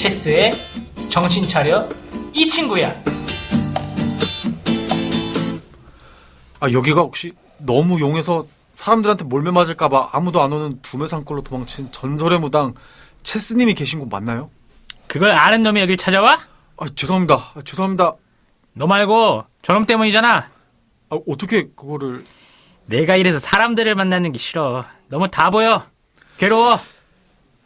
체스에 정신 차려 이 친구야. 아, 여기가 혹시 너무 용해서 사람들한테 몰매 맞을까봐 아무도 안 오는 두메산골로 도망친 전설의 무당 체스님이 계신 곳 맞나요? 그걸 아는 놈이 여길 찾아와? 아, 죄송합니다. 너 말고 저놈 때문이잖아. 아, 어떻게 그거를... 내가 이래서 사람들을 만나는 게 싫어. 너무 다 보여. 괴로워.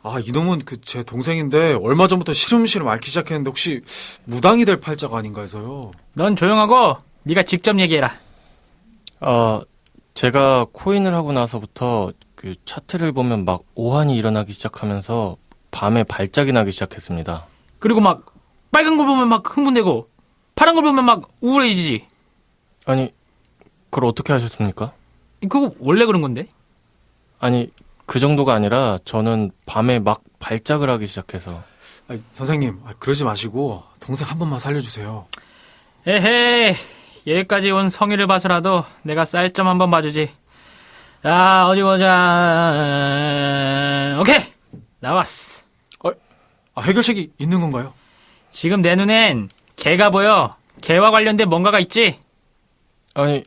아, 이놈은 제 동생인데 얼마 전부터 시름시름 앓기 시작했는데 혹시 무당이 될 팔자가 아닌가 해서요. 넌 조용하고 네가 직접 얘기해라. 제가 코인을 하고 나서부터 그 차트를 보면 막 오한이 일어나기 시작하면서 밤에 발작이 나기 시작했습니다. 그리고 막 빨간 걸 보면 막 흥분되고 파란 걸 보면 막 우울해지지. 아니, 그걸 어떻게 하셨습니까? 그거 원래 그런 건데. 아니, 그 정도가 아니라 저는 밤에 막 발작을 하기 시작해서. 아, 선생님, 그러지 마시고 동생 한 번만 살려주세요. 에헤이, 여기까지 온 성의를 봐서라도 내가 쌀점 한번 봐주지. 자, 어디 보자. 오케이, 나왔어. 해결책이 있는 건가요? 지금 내 눈엔 개가 보여. 개와 관련된 뭔가가 있지? 아니,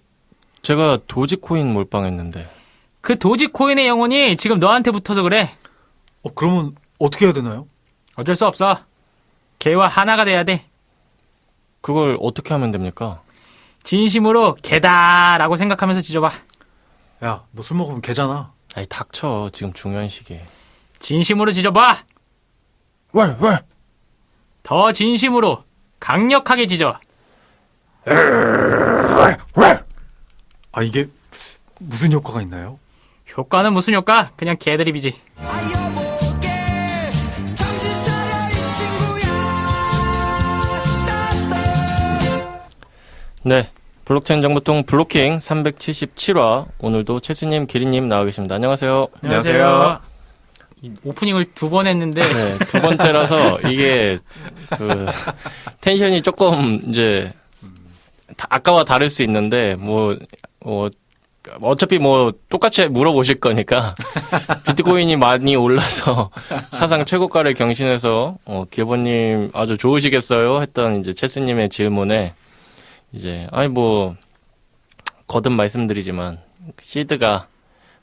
제가 도지코인 몰빵했는데. 그 도지코인의 영혼이 지금 너한테 붙어서 그래. 그러면 어떻게 해야 되나요? 어쩔 수 없어. 개와 하나가 돼야 돼. 그걸 어떻게 하면 됩니까? 진심으로 개다라고 생각하면서 지져봐. 야, 너 술 먹으면 개잖아. 아이, 닥쳐. 지금 중요한 시기에. 진심으로 지져봐. 왜? 더 진심으로 강력하게 지져. 이게 무슨 효과가 있나요? 효과는 무슨 효과? 그냥 개드립이지. 네. 블록체인 정보통 블로킹 377화. 오늘도 채수님, 기린님 나와 계십니다. 안녕하세요. 안녕하세요. 이 오프닝을 2번 했는데 네, 두 번째라서 이게 텐션이 조금 이제 아까와 다를 수 있는데 어차피 똑같이 물어보실 거니까 비트코인이 많이 올라서 사상 최고가를 경신해서 기어버님 아주 좋으시겠어요? 했던 이제 체스님의 질문에 이제 거듭 말씀드리지만 시드가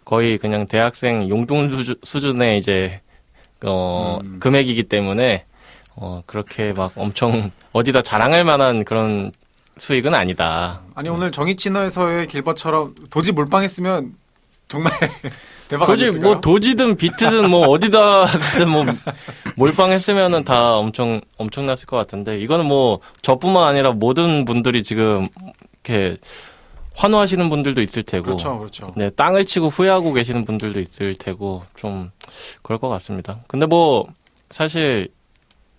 거의 그냥 대학생 용돈 수준의 이제 금액이기 때문에 그렇게 막 엄청 어디다 자랑할 만한 그런 수익은 아니다. 아니, 오늘 정의치너에서의 길버처럼 도지 몰빵했으면 정말 대박 아니었을까요? 도지든 비트든 어디다든 몰빵했으면은 다 엄청났을 것 같은데 이거는 저뿐만 아니라 모든 분들이 지금 이렇게 환호하시는 분들도 있을 테고. 그렇죠. 네, 땅을 치고 후회하고 계시는 분들도 있을 테고, 좀, 그럴 것 같습니다. 근데 사실,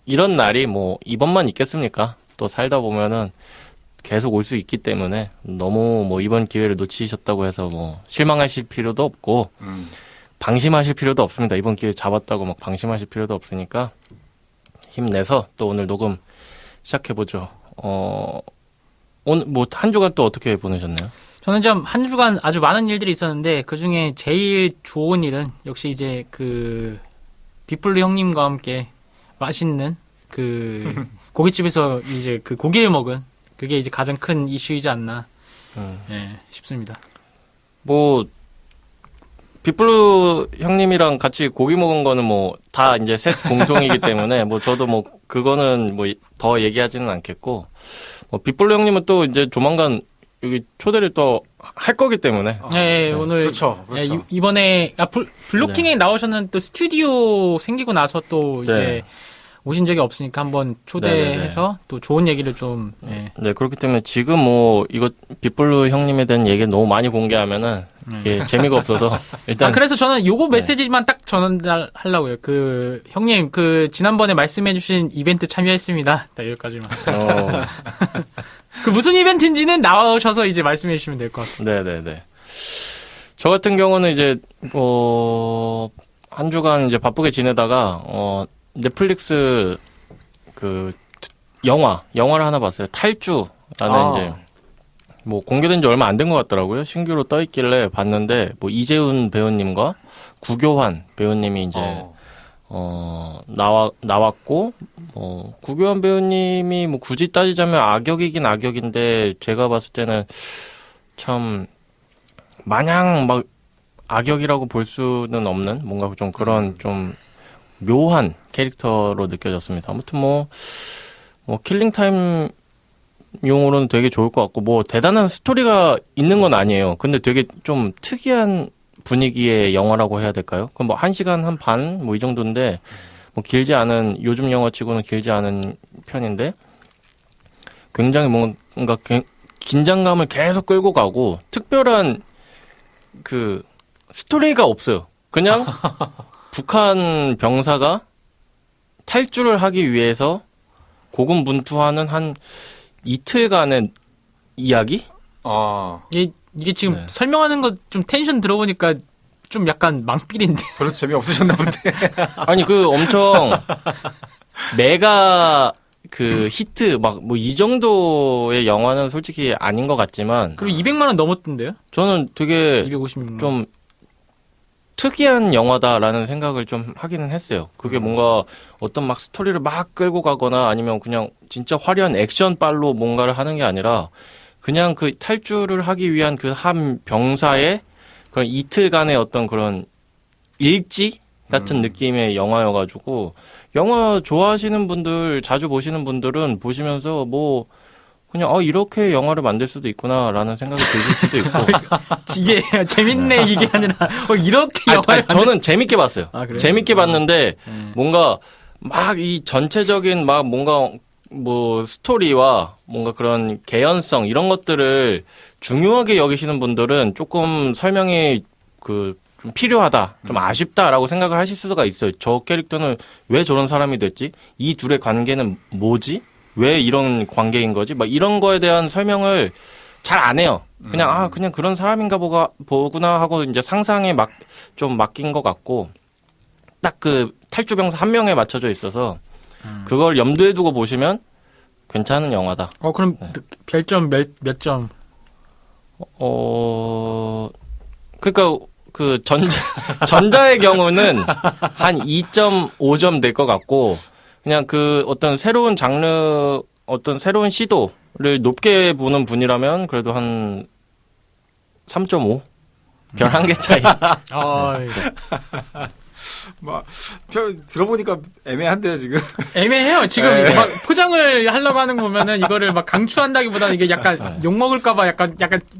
이런 날이 이번만 있겠습니까? 또 살다 보면은 계속 올 수 있기 때문에, 너무 이번 기회를 놓치셨다고 해서 실망하실 필요도 없고, 방심하실 필요도 없습니다. 이번 기회 잡았다고 막 방심하실 필요도 없으니까, 힘내서 또 오늘 녹음 시작해보죠. 오늘 한 주간 또 어떻게 보내셨나요? 저는 좀 한 주간 아주 많은 일들이 있었는데 그 중에 제일 좋은 일은 역시 이제 빗블루 형님과 함께 맛있는 고깃집에서 이제 고기를 먹은 그게 이제 가장 큰 이슈이지 않나 싶습니다. 빗블루 형님이랑 같이 고기 먹은 거는 다 이제 셋 공통이기 때문에 저도 그거는 더 얘기하지는 않겠고. 빗블루 형님은 또 이제 조만간 여기 초대를 또 할 거기 때문에. 네, 오늘. 그렇죠. 이번에, 블로킹에 나오셨는 또 스튜디오 생기고 나서 또 이제 오신 적이 없으니까 한번 초대해서 또 좋은 얘기를 좀. 네, 그렇기 때문에 지금 이거 빗블루 형님에 대한 얘기를 너무 많이 공개하면은 재미가 없어서 일단. 그래서 저는 요거 메시지만 딱 전달하려고요. 형님, 지난번에 말씀해주신 이벤트 참여했습니다. 딱 여기까지만. 무슨 이벤트인지는 나오셔서 이제 말씀해 주시면 될 것 같아요. 네네네. 저 같은 경우는 이제, 한 주간 이제 바쁘게 지내다가, 넷플릭스, 영화를 하나 봤어요. 탈주라는 이제, 공개된 지 얼마 안 된 것 같더라고요. 신규로 떠있길래 봤는데, 이재훈 배우님과 구교환 배우님이 이제, 나왔고, 구교환 배우님이 뭐 굳이 따지자면 악역이긴 악역인데, 제가 봤을 때는 참, 마냥 막 악역이라고 볼 수는 없는, 뭔가 좀 그런 좀 묘한 캐릭터로 느껴졌습니다. 아무튼 뭐 킬링타임 용으로는 되게 좋을 것 같고, 뭐 대단한 스토리가 있는 건 아니에요. 근데 되게 좀 특이한 분위기의 영화라고 해야 될까요? 그럼 뭐 1시간 한 반 뭐 이 정도인데 뭐 길지 않은 요즘 영화치고는 길지 않은 편인데 굉장히 뭔가 긴장감을 계속 끌고 가고 특별한 그 스토리가 없어요. 그냥 북한 병사가 탈주를 하기 위해서 고군분투하는 한 이틀간의 이야기? 이게 지금 네. 설명하는 거 좀 텐션 들어보니까 좀 약간 망필인데. 별로 재미없으셨나 본데. 아니 그 엄청 메가 그 히트 막 뭐 이 정도의 영화는 솔직히 아닌 것 같지만 그리고 200만 원 넘었던데요? 저는 되게 250만 원. 좀 특이한 영화다라는 생각을 좀 하기는 했어요. 그게 뭔가 어떤 막 스토리를 막 끌고 가거나 아니면 그냥 진짜 화려한 액션빨로 뭔가를 하는 게 아니라 그냥 그 탈주를 하기 위한 그 한 병사의 그런 이틀간의 어떤 그런 일지 같은 느낌의 영화여가지고 영화 좋아하시는 분들, 자주 보시는 분들은 보시면서 뭐 그냥 이렇게 영화를 만들 수도 있구나라는 생각이 드실 수도 있고 이게 재밌네 이게 아니라 이렇게 영화를 저는 재밌게 봤어요. 그래요? 재밌게 봤는데 뭔가 막 이 전체적인 막 뭔가 뭐 스토리와 뭔가 그런 개연성 이런 것들을 중요하게 여기시는 분들은 조금 설명이 좀 필요하다, 좀 아쉽다라고 생각을 하실 수가 있어요. 저 캐릭터는 왜 저런 사람이 됐지? 이 둘의 관계는 뭐지? 왜 이런 관계인 거지? 막 이런 거에 대한 설명을 잘 안 해요. 그냥 그냥 그런 사람인가 보구나 하고 이제 상상에 좀 맡긴 것 같고 딱 그 탈주병사 한 명에 맞춰져 있어서 그걸 염두에 두고 보시면 괜찮은 영화다. 그럼 별점 몇 점? 그러니까 그 전자의 경우는 한 2.5점 될 것 같고 그냥 그 어떤 새로운 장르 어떤 새로운 시도를 높게 보는 분이라면 그래도 한 3.5? 별 한 개 차이. 막 들어보니까 애매한데요 지금. 애매해요. 지금 막 포장을 하려고 하는 거 보면은 이거를 막 강추한다기보다는 이게 약간 욕 먹을까봐 약간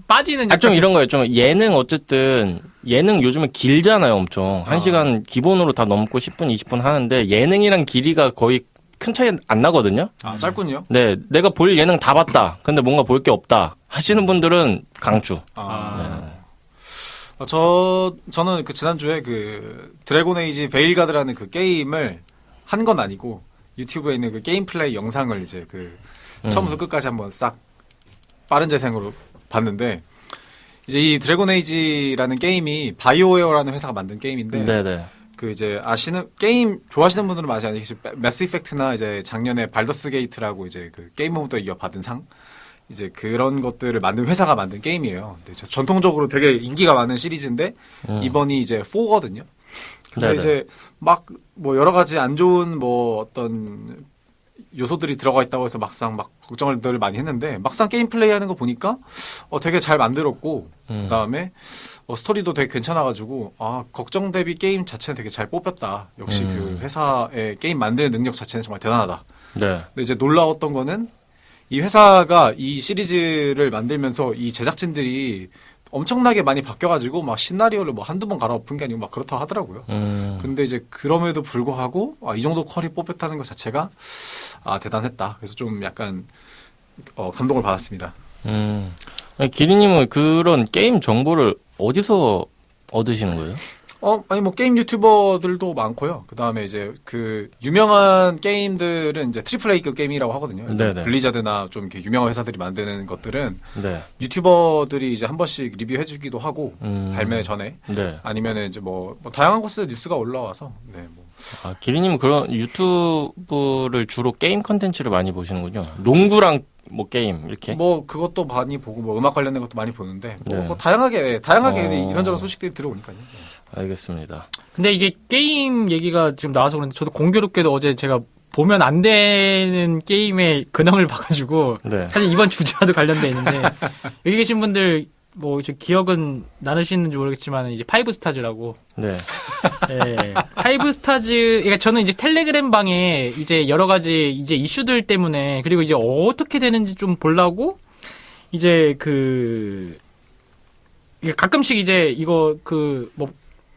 빠지는. 좀 이런 거예요. 좀 예능 어쨌든 예능 요즘에 길잖아요, 엄청. 1시간 기본으로 다 넘고 10분, 20분 하는데 예능이랑 길이가 거의 큰 차이 안 나거든요. 짧군요. 네, 내가 볼 예능 다 봤다. 근데 뭔가 볼 게 없다. 하시는 분들은 강추. 저는 그 지난주에 그 드래곤 에이지 베일가드라는 그 게임을 한 건 아니고 유튜브에 있는 그 게임 플레이 영상을 이제 그 처음부터 끝까지 한번 싹 빠른 재생으로 봤는데 이제 이 드래곤 에이지라는 게임이 바이오웨어라는 회사가 만든 게임인데 네네. 그 이제 게임 좋아하시는 분들은 많이 아시겠지 매스 이펙트나 이제 작년에 발더스 게이트라고 이제 그 게임 오브 더 이어 받은 상 이제 그런 것들을 만든 회사가 만든 게임이에요. 근데 전통적으로 되게 인기가 많은 시리즈인데 이번이 이제 4거든요. 근데 네네. 이제 막 뭐 여러 가지 안 좋은 뭐 어떤 요소들이 들어가 있다고 해서 막상 막 걱정을 많이 했는데 막상 게임 플레이하는 거 보니까 되게 잘 만들었고 그다음에 스토리도 되게 괜찮아가지고 걱정 대비 게임 자체는 되게 잘 뽑혔다. 역시 그 회사의 게임 만드는 능력 자체는 정말 대단하다. 네. 근데 이제 놀라웠던 거는 이 회사가 이 시리즈를 만들면서 이 제작진들이 엄청나게 많이 바뀌어가지고 막 시나리오를 뭐 한두 번 갈아엎은 게 아니고 막 그렇다고 하더라고요. 근데 이제 그럼에도 불구하고 이 정도 퀄이 뽑혔다는 것 자체가 대단했다. 그래서 좀 약간 감동을 받았습니다. 기리님은 그런 게임 정보를 어디서 얻으시는 거예요? 아니 뭐 게임 유튜버들도 많고요. 그 다음에 이제 그 유명한 게임들은 이제 트리플 A급 게임이라고 하거든요. 네네. 블리자드나 좀 이렇게 유명한 회사들이 만드는 것들은 네. 유튜버들이 이제 한 번씩 리뷰해주기도 하고 발매 전에 네. 아니면은 이제 뭐 다양한 곳에 뉴스가 올라와서 네, 뭐 아, 기리님은 그런 유튜브를 주로 게임 컨텐츠를 많이 보시는군요. 농구랑 뭐 게임 이렇게. 뭐 그것도 많이 보고 뭐 음악 관련된 것도 많이 보는데 뭐, 네. 뭐 다양하게 이런저런 소식들이 들어오니까요. 알겠습니다. 근데 이게 게임 얘기가 지금 나와서 그런데 저도 공교롭게도 어제 제가 보면 안 되는 게임의 근황을 봐가지고 네. 사실 이번 주제와도 관련돼 있는데 여기 계신 분들 뭐 이제 기억은 나누시는지 모르겠지만 이제 파이브 스타즈라고 네. 예. 파이브 스타즈, 그러니까 저는 이제 텔레그램 방에 이제 여러 가지 이제 이슈들 때문에 그리고 이제 어떻게 되는지 좀 보려고 이제 이게 가끔씩 이제 이거 뭐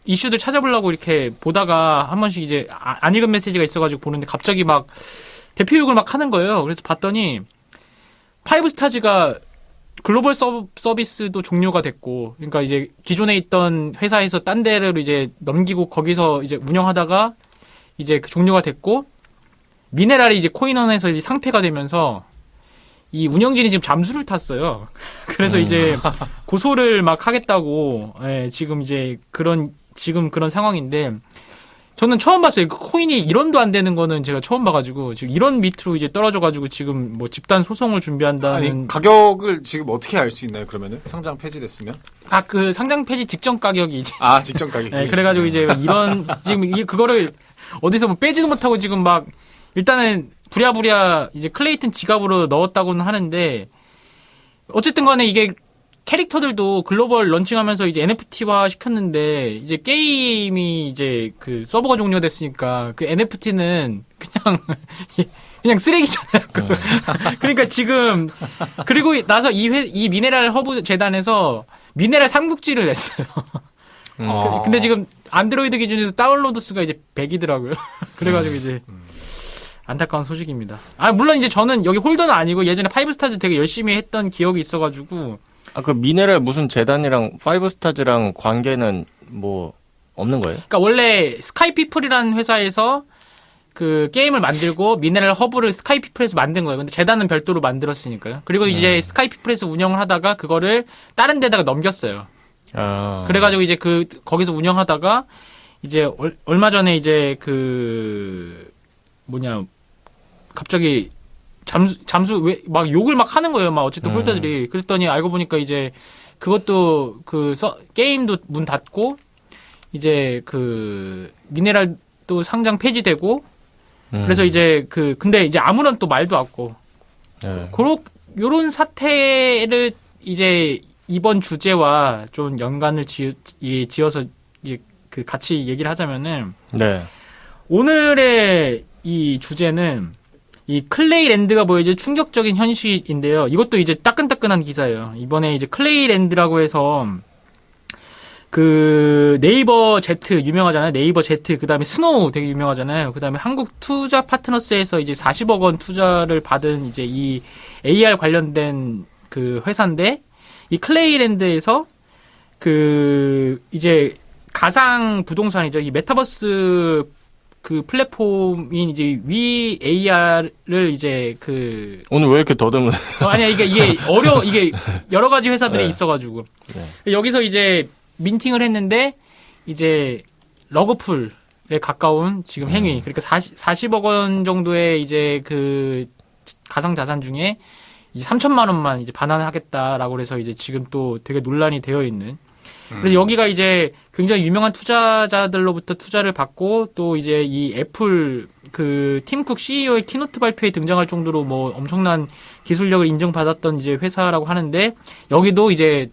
이슈들 찾아보려고 이렇게 보다가 한 번씩 이제 안 읽은 메시지가 있어가지고 보는데 갑자기 막 대표 욕을 막 하는 거예요. 그래서 봤더니 파이브 스타즈가 글로벌 서비스도 종료가 됐고, 그러니까 이제 기존에 있던 회사에서 딴 데로 이제 넘기고 거기서 이제 운영하다가 이제 종료가 됐고, 미네랄이 이제 코인원에서 이제 상폐가 되면서 이 운영진이 지금 잠수를 탔어요. 그래서 이제 고소를 막 하겠다고, 예, 지금 그런 상황인데, 저는 처음 봤어요. 그 코인이 1원도 안 되는 거는 제가 처음 봐가지고 지금 1원 밑으로 이제 떨어져가지고 지금 뭐 집단 소송을 준비한다는. 아니, 가격을 지금 어떻게 알 수 있나요? 그러면은 상장 폐지됐으면? 그 상장 폐지 직전 가격이 이제. 직전 가격이. 네, 그래가지고 이제 이런 지금 그거를 어디서 뭐 빼지도 못하고 지금 막 일단은 부랴부랴 이제 클레이튼 지갑으로 넣었다고는 하는데 어쨌든 간에 이게 캐릭터들도 글로벌 런칭하면서 이제 NFT화 시켰는데 이제 게임이 이제 그 서버가 종료됐으니까 그 NFT는 그냥 쓰레기잖아요. 그러니까 지금 그리고 나서 이 미네랄 허브 재단에서 미네랄 삼국지를 냈어요. 근데 지금 안드로이드 기준에서 다운로드 수가 이제 100이더라고요. 그래가지고 이제 안타까운 소식입니다. 물론 이제 저는 여기 홀더는 아니고 예전에 파이브스타즈 되게 열심히 했던 기억이 있어가지고. 그 미네랄 무슨 재단이랑 파이브스타즈랑 관계는 뭐 없는 거예요? 그러니까 원래 스카이피플이라는 회사에서 그 게임을 만들고 미네랄 허브를 스카이피플에서 만든 거예요. 근데 재단은 별도로 만들었으니까요. 그리고 이제 스카이피플에서 운영을 하다가 그거를 다른 데다가 넘겼어요. 그래가지고 이제 거기서 운영하다가 이제 얼마 전에 이제 갑자기 잠수 왜 막 욕을 막 하는 거예요. 막 어쨌든 홀더들이. 그랬더니 알고 보니까 이제 그것도 게임도 문 닫고 이제 미네랄도 상장 폐지되고 그래서 이제 근데 이제 아무런 또 말도 없고 요런 사태를 이제 이번 주제와 좀 연관을 지어서 이제 같이 얘기를 하자면은 오늘의 이 주제는 이 클레이랜드가 보여줄 충격적인 현실인데요. 이것도 이제 따끈따끈한 기사예요. 이번에 이제 클레이랜드라고 해서 네이버 Z 유명하잖아요. 네이버 Z 그다음에 스노우 되게 유명하잖아요. 그다음에 한국 투자 파트너스에서 이제 40억 원 투자를 받은 이제 이 AR 관련된 회사인데 이 클레이랜드에서 이제 가상 부동산이죠. 이 메타버스 플랫폼인 이제 AR을 이제 오늘 왜 이렇게 더듬은? 아니야 이게 여러 가지 회사들이 있어가지고 여기서 이제 민팅을 했는데 이제 러그풀에 가까운 지금 행위 그러니까 40억 원 정도의 이제 가상 자산 중에 이제 3천만 원만 이제 반환하겠다라고 해서 이제 지금 또 되게 논란이 되어 있는. 그래서 여기가 이제 굉장히 유명한 투자자들로부터 투자를 받고 또 이제 이 애플 팀 쿡 CEO의 키노트 발표에 등장할 정도로 뭐 엄청난 기술력을 인정받았던 이제 회사라고 하는데 여기도 이제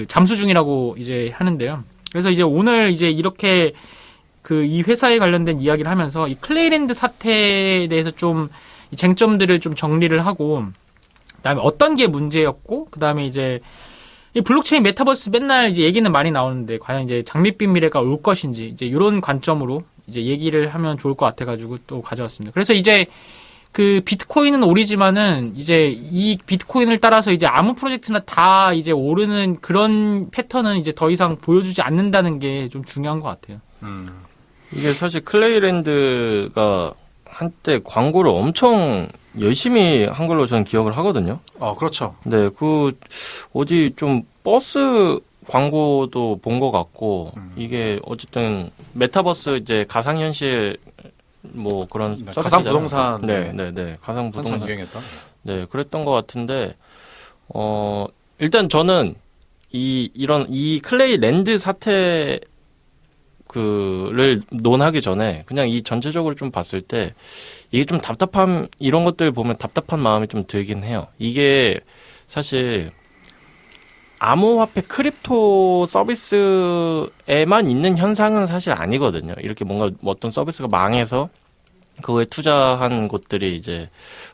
잠수 중이라고 이제 하는데요. 그래서 이제 오늘 이제 이렇게 이 회사에 관련된 이야기를 하면서 이 클레이랜드 사태에 대해서 좀 쟁점들을 좀 정리를 하고 그다음에 어떤 게 문제였고 그다음에 이제 이 블록체인 메타버스 맨날 이제 얘기는 많이 나오는데 과연 이제 장밋빛 미래가 올 것인지 이제 이런 관점으로 이제 얘기를 하면 좋을 것 같아가지고 또 가져왔습니다. 그래서 이제 비트코인은 오르지만은 이제 이 비트코인을 따라서 이제 아무 프로젝트나 다 이제 오르는 그런 패턴은 이제 더 이상 보여주지 않는다는 게 좀 중요한 것 같아요. 이게 사실 클레이랜드가 한때 광고를 엄청 열심히 한 걸로 저는 기억을 하거든요. 그렇죠. 네, 어디 좀 버스 광고도 본 것 같고 이게 어쨌든 메타버스 이제 가상현실 뭐 그런 서비스잖아요. 가상 부동산 네, 가상 한참 부동산 유행했다. 네, 그랬던 것 같은데 일단 저는 이 클레이 랜드 사태 를 논하기 전에 그냥 이 전체적으로 좀 봤을 때 이게 좀 이런 것들 보면 답답한 마음이 좀 들긴 해요. 이게 사실 암호화폐 크립토 서비스에만 있는 현상은 사실 아니거든요. 이렇게 뭔가 어떤 서비스가 망해서 그거에 투자한 곳들이 이제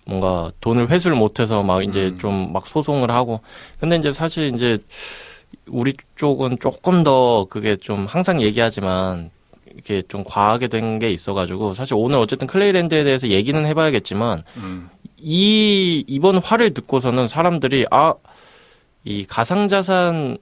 뭔가 돈을 회수를 못해서 막 이제 좀 막 소송을 하고. 근데 이제 사실 이제 우리 쪽은 조금 더 그게 좀 항상 얘기하지만 이렇게 좀 과하게 된 게 있어가지고 사실 오늘 어쨌든 클레이랜드에 대해서 얘기는 해봐야겠지만 이번 화를 듣고서는 사람들이 이 가상자산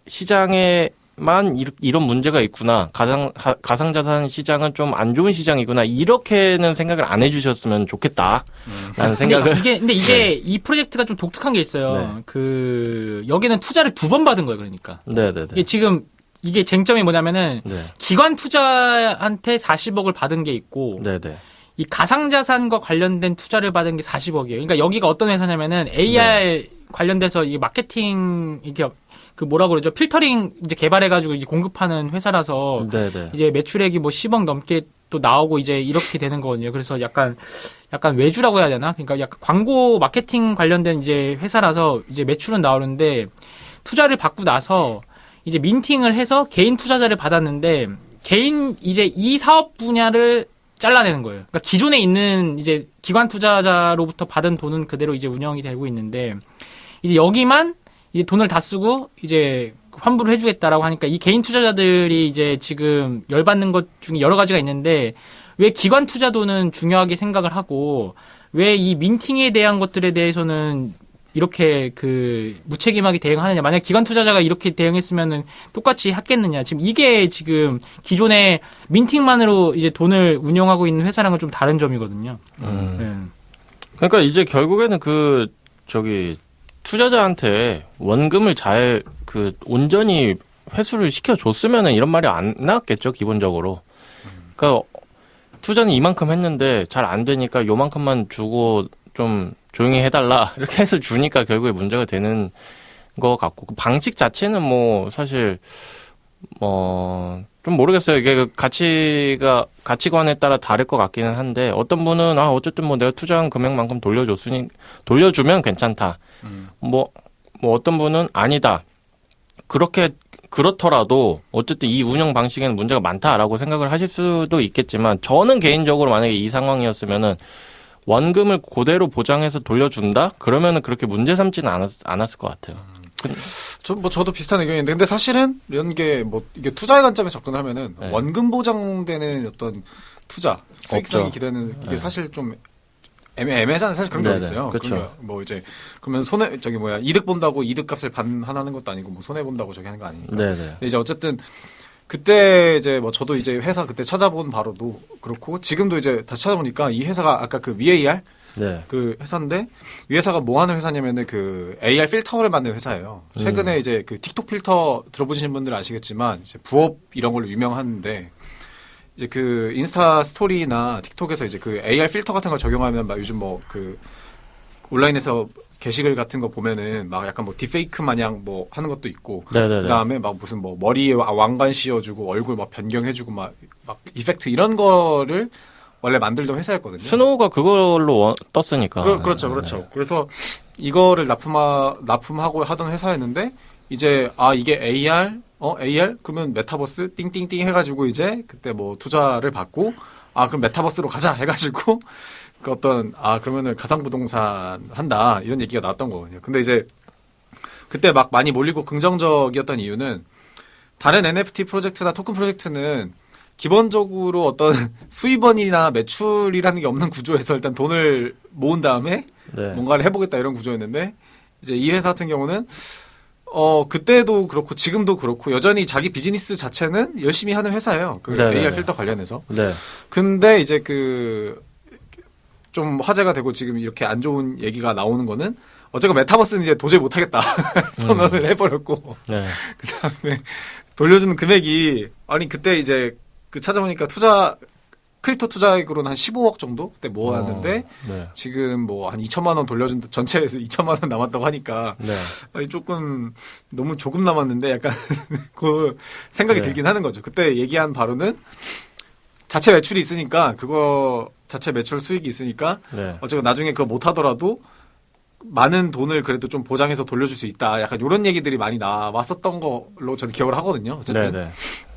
시장에만 이런 문제가 있구나. 가상자산 시장은 좀 안 좋은 시장이구나. 이렇게는 생각을 안 해주셨으면 좋겠다라는 생각을. 근데 이게 이 프로젝트가 좀 독특한 게 있어요. 네. 여기는 투자를 2번 받은 거예요, 그러니까. 네네네. 이게 지금 이게 쟁점이 뭐냐면은 네. 기관 투자한테 40억을 받은 게 있고 네네. 이 가상자산과 관련된 투자를 받은 게 40억이에요. 그러니까 여기가 어떤 회사냐면은 AR 관련돼서 이 마케팅 이게 그 뭐라 그러죠? 필터링 이제 개발해가지고 이제 공급하는 회사라서 네네. 이제 매출액이 뭐 10억 넘게 또 나오고 이제 이렇게 되는 거거든요. 그래서 약간 외주라고 해야 되나? 그러니까 약간 광고 마케팅 관련된 이제 회사라서 이제 매출은 나오는데 투자를 받고 나서 이제 민팅을 해서 개인 투자자를 받았는데 개인 이제 이 사업 분야를 잘라내는 거예요. 그러니까 기존에 있는 이제 기관 투자자로부터 받은 돈은 그대로 이제 운영이 되고 있는데 이제 여기만 이제 돈을 다 쓰고 이제 환불을 해주겠다라고 하니까 이 개인 투자자들이 이제 지금 열받는 것 중에 여러 가지가 있는데 왜 기관 투자 돈은 중요하게 생각을 하고 왜 이 민팅에 대한 것들에 대해서는 이렇게 그 무책임하게 대응하느냐. 만약 기관 투자자가 이렇게 대응했으면은 똑같이 했겠느냐. 지금 이게 지금 기존의 민팅만으로 이제 돈을 운영하고 있는 회사랑은 좀 다른 점이거든요. 그러니까 이제 결국에는 투자자한테 원금을 잘 온전히 회수를 시켜줬으면은 이런 말이 안 나왔겠죠, 기본적으로. 그러니까 투자는 이만큼 했는데 잘 안 되니까 요만큼만 주고 좀 조용히 해달라 이렇게 해서 주니까 결국에 문제가 되는 것 같고 그 방식 자체는 뭐 사실 좀 모르겠어요. 이게 가치관에 따라 다를 것 같기는 한데 어떤 분은 어쨌든 뭐 내가 투자한 금액만큼 돌려주면 괜찮다. 뭐 어떤 분은 아니다. 그렇더라도 어쨌든 이 운영 방식에는 문제가 많다라고 생각을 하실 수도 있겠지만 저는 개인적으로 만약에 이 상황이었으면은 원금을 그대로 보장해서 돌려준다? 그러면은 그렇게 문제 삼지는 않았을 것 같아요. 저도 비슷한 의견인데, 근데 사실은 이런 게 이게 투자의 관점에 접근하면은 네. 원금 보장되는 어떤 투자, 수익성이 없죠. 기대는 이게 네. 사실 좀 애매하잖아요. 사실 그런 게 네네. 있어요. 그렇죠. 그러면 이득 본다고 이득값을 반환하는 것도 아니고 뭐 손해 본다고 저기 하는 거 아니니까. 네네. 근데 이제 어쨌든 그때 이제 저도 이제 회사 그때 찾아본 바로도 그렇고 지금도 이제 다시 찾아보니까 이 회사가 아까 그 VAR 네. 그 회사인데 이 회사가 뭐 하는 회사냐면은 그 AR 필터를 만드는 회사예요. 최근에 이제 그 틱톡 필터 들어보시는 분들은 아시겠지만 이제 부업 이런 걸로 유명한데 이제 그 인스타 스토리나 틱톡에서 이제 그 AR 필터 같은 걸 적용하면 막 요즘 그 온라인에서 게시글 같은 거 보면은 막 약간 딥페이크 마냥 하는 것도 있고 네네네. 그다음에 막 무슨 머리에 왕관 씌워주고 얼굴 막 변경해주고 막 이펙트 이런 거를 원래 만들던 회사였거든요. 스노우가 그걸로 떴으니까. 그렇죠. 그래서 이거를 납품하고 하던 회사였는데 이제 이게 AR 그러면 메타버스 띵띵띵 해가지고 이제 그때 투자를 받고 그럼 메타버스로 가자 해가지고 그러면은 가상부동산 한다 이런 얘기가 나왔던 거거든요. 근데 이제 그때 막 많이 몰리고 긍정적이었던 이유는 다른 NFT 프로젝트나 토큰 프로젝트는 기본적으로 어떤 수입원이나 매출이라는 게 없는 구조에서 일단 돈을 모은 다음에 네. 뭔가를 해보겠다 이런 구조였는데 이제 이 회사 같은 경우는 그때도 그렇고 지금도 그렇고 여전히 자기 비즈니스 자체는 열심히 하는 회사예요. 그 네네네. AR 필터 관련해서. 네. 근데 이제 좀 화제가 되고 지금 이렇게 안 좋은 얘기가 나오는 거는 어쨌건 메타버스는 이제 도저히 못하겠다 선언을 해버렸고 네. 그다음에 돌려주는 금액이 아니 그때 이제 그 찾아보니까 크립토 투자액으로는 한 15억 정도 그때 모았는데 네. 지금 뭐 한 2천만 원 돌려준 전체에서 2천만 원 남았다고 하니까 네. 아니 조금 너무 조금 남았는데 약간 그 생각이 네. 들긴 하는 거죠. 그때 얘기한 바로는 자체 매출이 있으니까 그거 자체 매출 수익이 있으니까 네. 어쨌든 나중에 그거 못 하더라도 많은 돈을 그래도 좀 보장해서 돌려줄 수 있다. 약간 이런 얘기들이 많이 나왔었던 걸로 저는 기억을 하거든요. 어쨌든 네. 네.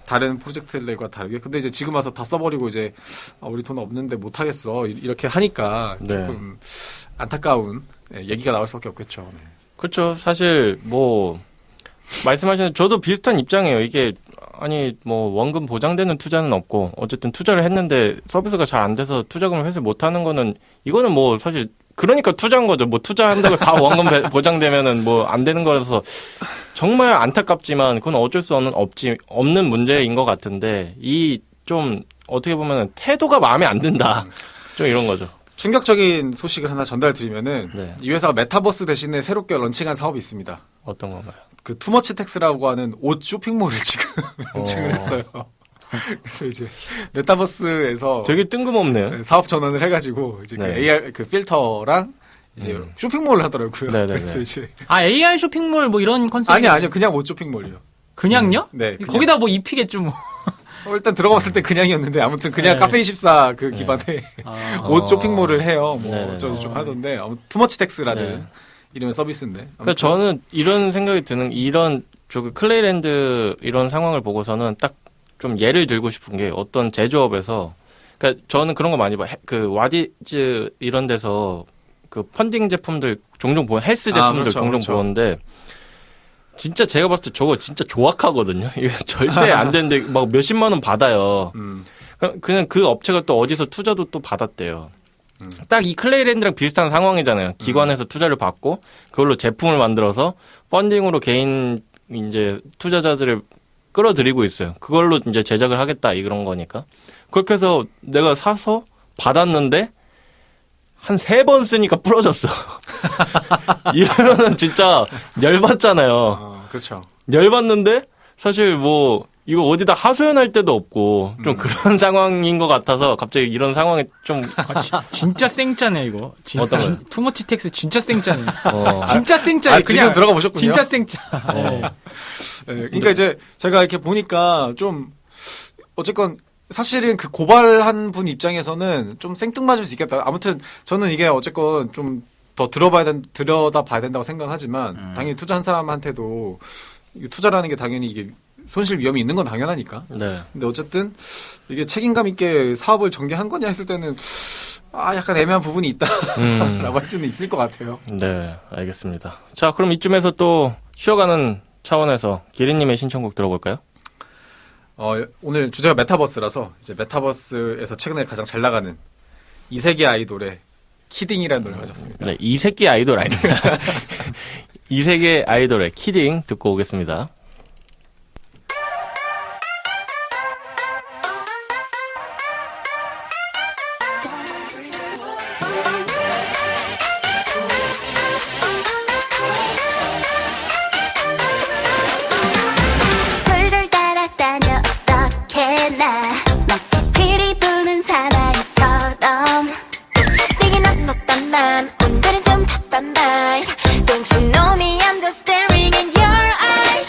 다른 프로젝트들과 다르게. 근데 이제 지금 와서 다 써버리고 이제 우리 돈 없는데 못 하겠어 이렇게 하니까 네. 조금 안타까운 얘기가 나올 수밖에 없겠죠. 네. 그렇죠. 사실 뭐 말씀하신 저도 비슷한 입장이에요. 이게 아니 뭐 원금 보장되는 투자는 없고 어쨌든 투자를 했는데 서비스가 잘 안 돼서 투자금을 회수 못 하는 거는 이거는 뭐 사실 그러니까 투자한 거죠. 뭐 투자한다고 다 원금 보장되면은 뭐 안 되는 거라서 정말 안타깝지만 그건 어쩔 수 없는 문제인 것 같은데 이 좀 어떻게 보면 태도가 마음에 안 든다. 좀 이런 거죠. 충격적인 소식을 하나 전달드리면은 네. 이 회사가 메타버스 대신에 새롭게 런칭한 사업이 있습니다. 어떤 건가요? 그 투머치텍스라고 하는 옷 쇼핑몰을 지금 런칭을 어. 했어요. 그래서 이제 메타버스에서 되게 뜬금없네요. 사업 전환을 해가지고 이제 그 네. AR 그 필터랑 이제 쇼핑몰을 하더라고요. 네네네. 그래서 이제 AR 쇼핑몰 뭐 이런 컨셉 아니요 그냥 옷 쇼핑몰이요. 그냥요? 네, 그냥. 거기다 뭐 입히겠죠 뭐. 일단 들어갔을 때 그냥이었는데 아무튼 그냥 네. 카페24 그 기반의 옷 쇼핑몰을 해요. 뭐 네네네. 어쩌고 저쩌고 하던데 투머치텍스라는 네. 이름의 서비스인데. 그러니까 아무튼 저는 이런 생각이 드는 이런 클레이랜드 이런 상황을 보고서는 딱 좀 예를 들고 싶은 게 어떤 제조업에서 그러니까 저는 그런 거 많이 봐요. 그 와디즈 이런 데서 그 펀딩 제품들 종종 보는 헬스 제품들 그렇죠, 종종 그렇죠. 보는데 진짜 제가 봤을 때 저거 진짜 조악하거든요. 이거 절대 안 되는데 막 몇십만 원 받아요. 그냥 그 업체가 또 어디서 투자도 또 받았대요. 딱 이 클레이랜드랑 비슷한 상황이잖아요. 기관에서 투자를 받고 그걸로 제품을 만들어서 펀딩으로 개인 이제 투자자들을 끌어들이고 있어요. 그걸로 이제 제작을 하겠다 이런 거니까. 그렇게 해서 내가 사서 받았는데 한 3번 쓰니까 부러졌어. 이러면은 진짜 열받잖아요. 그렇죠. 열받는데 사실 뭐 이거 어디다 하소연할 데도 없고 좀 그런 상황인 것 같아서 갑자기 이런 상황에 좀 진짜 생짜네 이거. 어떤 거요? 투머치 텍스 진짜 생짜네. 진짜 생짜네. 아, 지금 들어가 보셨군요. 진짜 생짜. 네. 네, 그러니까 이제 제가 이렇게 보니까 좀 어쨌건 사실은 그 고발한 분 입장에서는 좀 생뚱맞을 수 있겠다. 아무튼 저는 이게 어쨌건 좀 더 들여다봐야 된다고 생각하지만 당연히 투자한 사람한테도 이게 투자라는 게 당연히 이게 손실 위험이 있는 건 당연하니까. 네. 근데 어쨌든 이게 책임감 있게 사업을 전개한 거냐 했을 때는 약간 애매한 부분이 있다라고 할 수는 있을 것 같아요. 네, 알겠습니다. 자, 그럼 이쯤에서 또 쉬어가는 차원에서 기린님의 신청곡 들어볼까요? 오늘 주제가 메타버스라서 이제 메타버스에서 최근에 가장 잘 나가는 이세계 아이돌의 키딩이라는 노래 가졌습니다. 네, 이 새끼 아이돌 아닙니다. 이 세계 아이돌의 키딩 듣고 오겠습니다. 졸졸 따라다녀 어떡해 나 마치 피리 부는 사나이처럼 내겐 없었던 맘 오늘은 좀 바쁜 말 Don't you know me I'm just staring in your eyes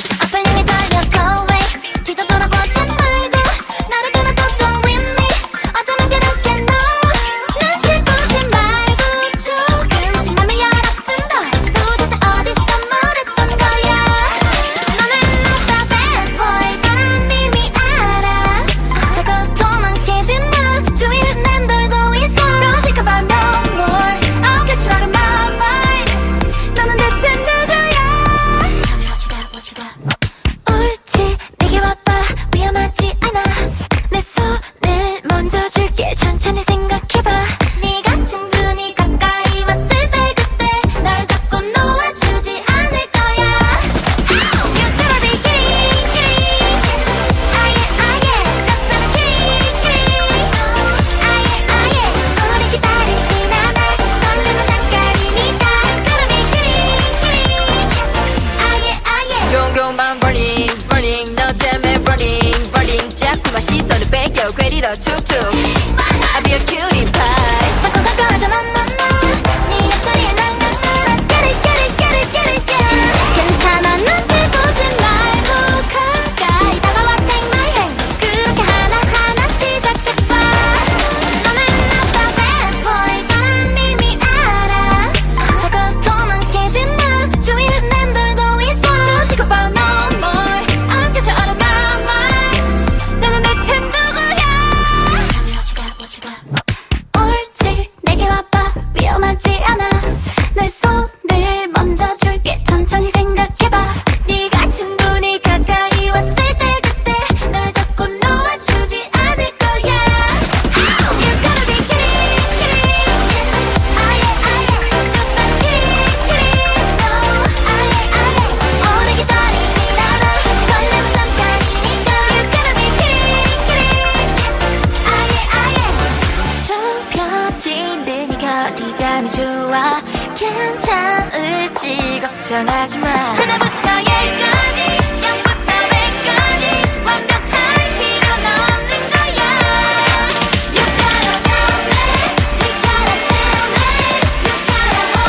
밀어 툭툭 I'll be a cutie pie 자꾸 가까워져 넌넌넌 네 옆자리에 난 Let's get it get it get it get it get it 괜찮아 눈치 보지 말고 가까이 다가와 take my hand 그렇게 하나하나 시작해봐 너는 not a bad boy 나는 이미 알아 자꾸 도망치지 마 주위를 맴돌고 있어 Don't think about no more I'm catch you out of my mind 너는 대체 누구야 Tell me what you got 옳지 내게 와봐 위험하지 않아 내 손을 먼저 줄게 천천히 생각해봐 네가 충분히 가까이 왔을 때 그때 널 잡고 놓아주지 않을 거야 You gotta be kidding kidding Yes 아예 Just like kidding kidding No 아예 오래 기다리진 않아 설레고 잠깐이니까 You gotta be kidding kidding Yes 아예 좁혀지는 이 거리감이 좋아 괜찮을지 걱정하지 마 하나부터 열까지 0부터 100까지 완벽할 필요는 없는 거야 You gotta tell me You gotta tell me You gotta hold me